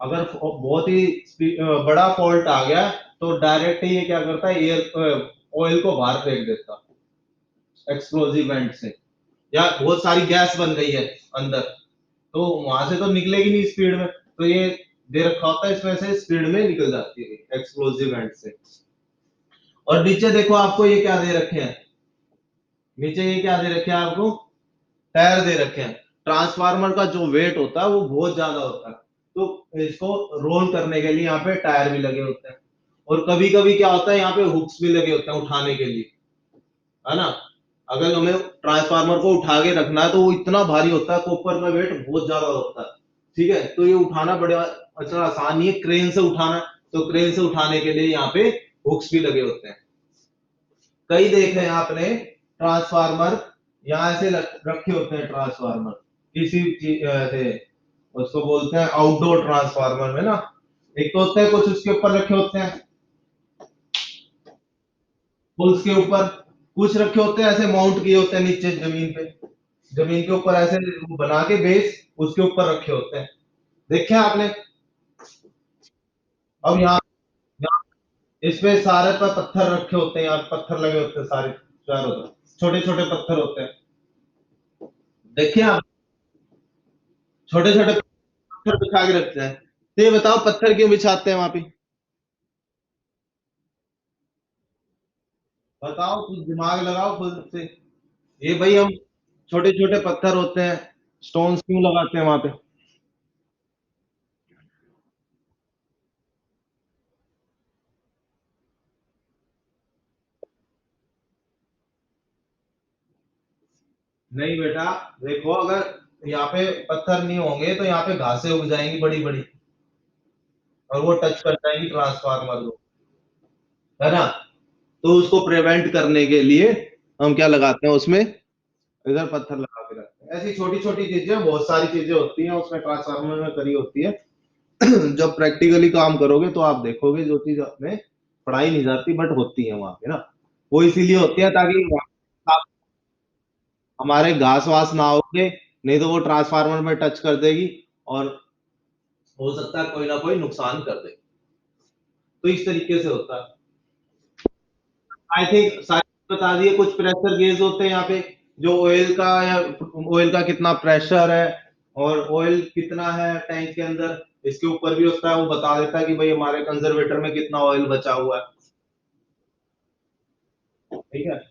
अगर बहुत ही बड़ा फॉल्ट आ गया, तो डायरेक्ट ही ये क्या करता है, एयर ऑयल को बाहर फेंक देता एक्सप्लोजिव इवेंट से, या बहुत सारी गैस बन गई है अंदर, तो वहां से तो निकलेगी नहीं स्पीड में, तो ये दे रखा होता है इसमें से स्पीड में निकल जाती है एक्सप्लोजिव इवेंट से। और नीचे देखो आपको ये क्या दे रखे हैं, नीचे ये क्या दे रखे हैं आपको, टायर दे रखे हैं। ट्रांसफार्मर का जो वेट होता है वो बहुत ज्यादा होता है, तो इसको रोल करने के लिए यहाँ पे टायर भी लगे होते हैं, और कभी कभी क्या होता है, यहाँ पे हुक्स भी लगे होते हैं उठाने के लिए, है ना, अगर हमें ट्रांसफार्मर को उठा के रखना है तो वो इतना भारी होता है, कॉपर का वेट बहुत ज्यादा होता है, ठीक है, तो ये उठाना बड़ा अच्छा आसान नहीं है क्रेन से उठाना। तो क्रेन से उठाने के लिए यहाँ पे हुक्स भी लगे होते हैं। कई देखे हैं आपने ट्रांसफार्मर, यहाँ ऐसे रखे होते हैं ट्रांसफार्मर किसी चीज ऐसे, उसको बोलते हैं आउटडोर ट्रांसफार्मर में ना, एक तो होता है कुछ उसके ऊपर रखे होते हैं पुल्स के ऊपर, कुछ रखे होते हैं ऐसे माउंट किए होते हैं नीचे जमीन पे, जमीन के ऊपर ऐसे वो बना के बेस उसके ऊपर रखे होते हैं, देखे हैं आपने। अब यहाँ इस पे सारे पर पत्थर रखे होते हैं, यहाँ पत्थर लगे होते हैं सारे चारों तरफ, छोटे छोटे पत्थर होते हैं, देखे आप, छोटे छोटे पत्थर बिछा के रखते हैं। तो ये बताओ पत्थर क्यों बिछाते हैं वहां पे? बताओ, कुछ दिमाग लगाओ खुद से। ये भाई हम छोटे छोटे पत्थर होते हैं, स्टोन्स क्यों लगाते हैं वहां पे? नहीं बेटा, देखो अगर यहाँ पे पत्थर नहीं होंगे तो यहाँ पे घासें उग जाएंगी बड़ी बड़ी, और वो टच कर जाएंगी ट्रांसफार्मर को, है ना। तो उसको प्रिवेंट करने के लिए हम क्या लगाते हैं उसमें, इधर पत्थर लगा के रखते हैं। ऐसी छोटी छोटी चीजें, बहुत सारी चीजें होती हैं उसमें ट्रांसफार्मर में करी होती है। जब प्रैक्टिकली काम करोगे तो आप देखोगे जो चीज आपने पढ़ाई नहीं जाती बट होती है वहां पे ना, वो इसीलिए होती है ताकि हमारे घास वास ना होगे, नहीं तो वो ट्रांसफार्मर में टच कर देगी और हो सकता है कोई ना कोई नुकसान कर दे। तो इस तरीके से होता है। आई थिंक सारे बता दिए, कुछ प्रेशर गेज होते हैं यहाँ पे, जो ऑयल का या ऑयल का कितना प्रेशर है और ऑयल कितना है टैंक के अंदर, इसके ऊपर भी होता है, वो बता देता है कि भाई हमारे कंजर्वेटर में कितना ऑयल बचा हुआ है। ठीक है,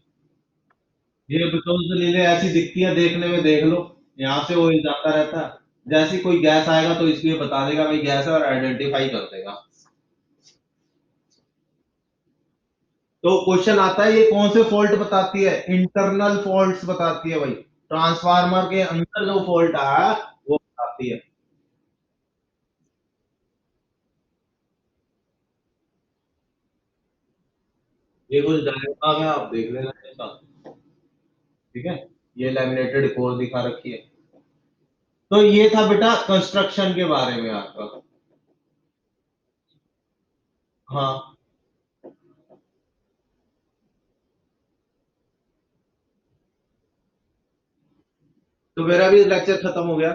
ये बिकॉज लीले ऐसी दिखती है देखने में, देख लो यहाँ से ऑयल जाता रहता है, जैसे कोई गैस आएगा तो इसलिए बता देगा भाई गैस है और आइडेंटिफाई कर देगा। तो क्वेश्चन आता है ये कौन से फॉल्ट बताती है? इंटरनल फॉल्ट्स बताती है भाई, ट्रांसफार्मर के अंदर जो फॉल्ट आया वो बताती है। ये कुछ डायग्राम है, आप देख लेना इसका। ठीक है, ये लैमिनेटेड कोर दिखा रखी है। तो ये था बेटा कंस्ट्रक्शन के बारे में आपका। हाँ, तो मेरा भी लेक्चर खत्म हो गया।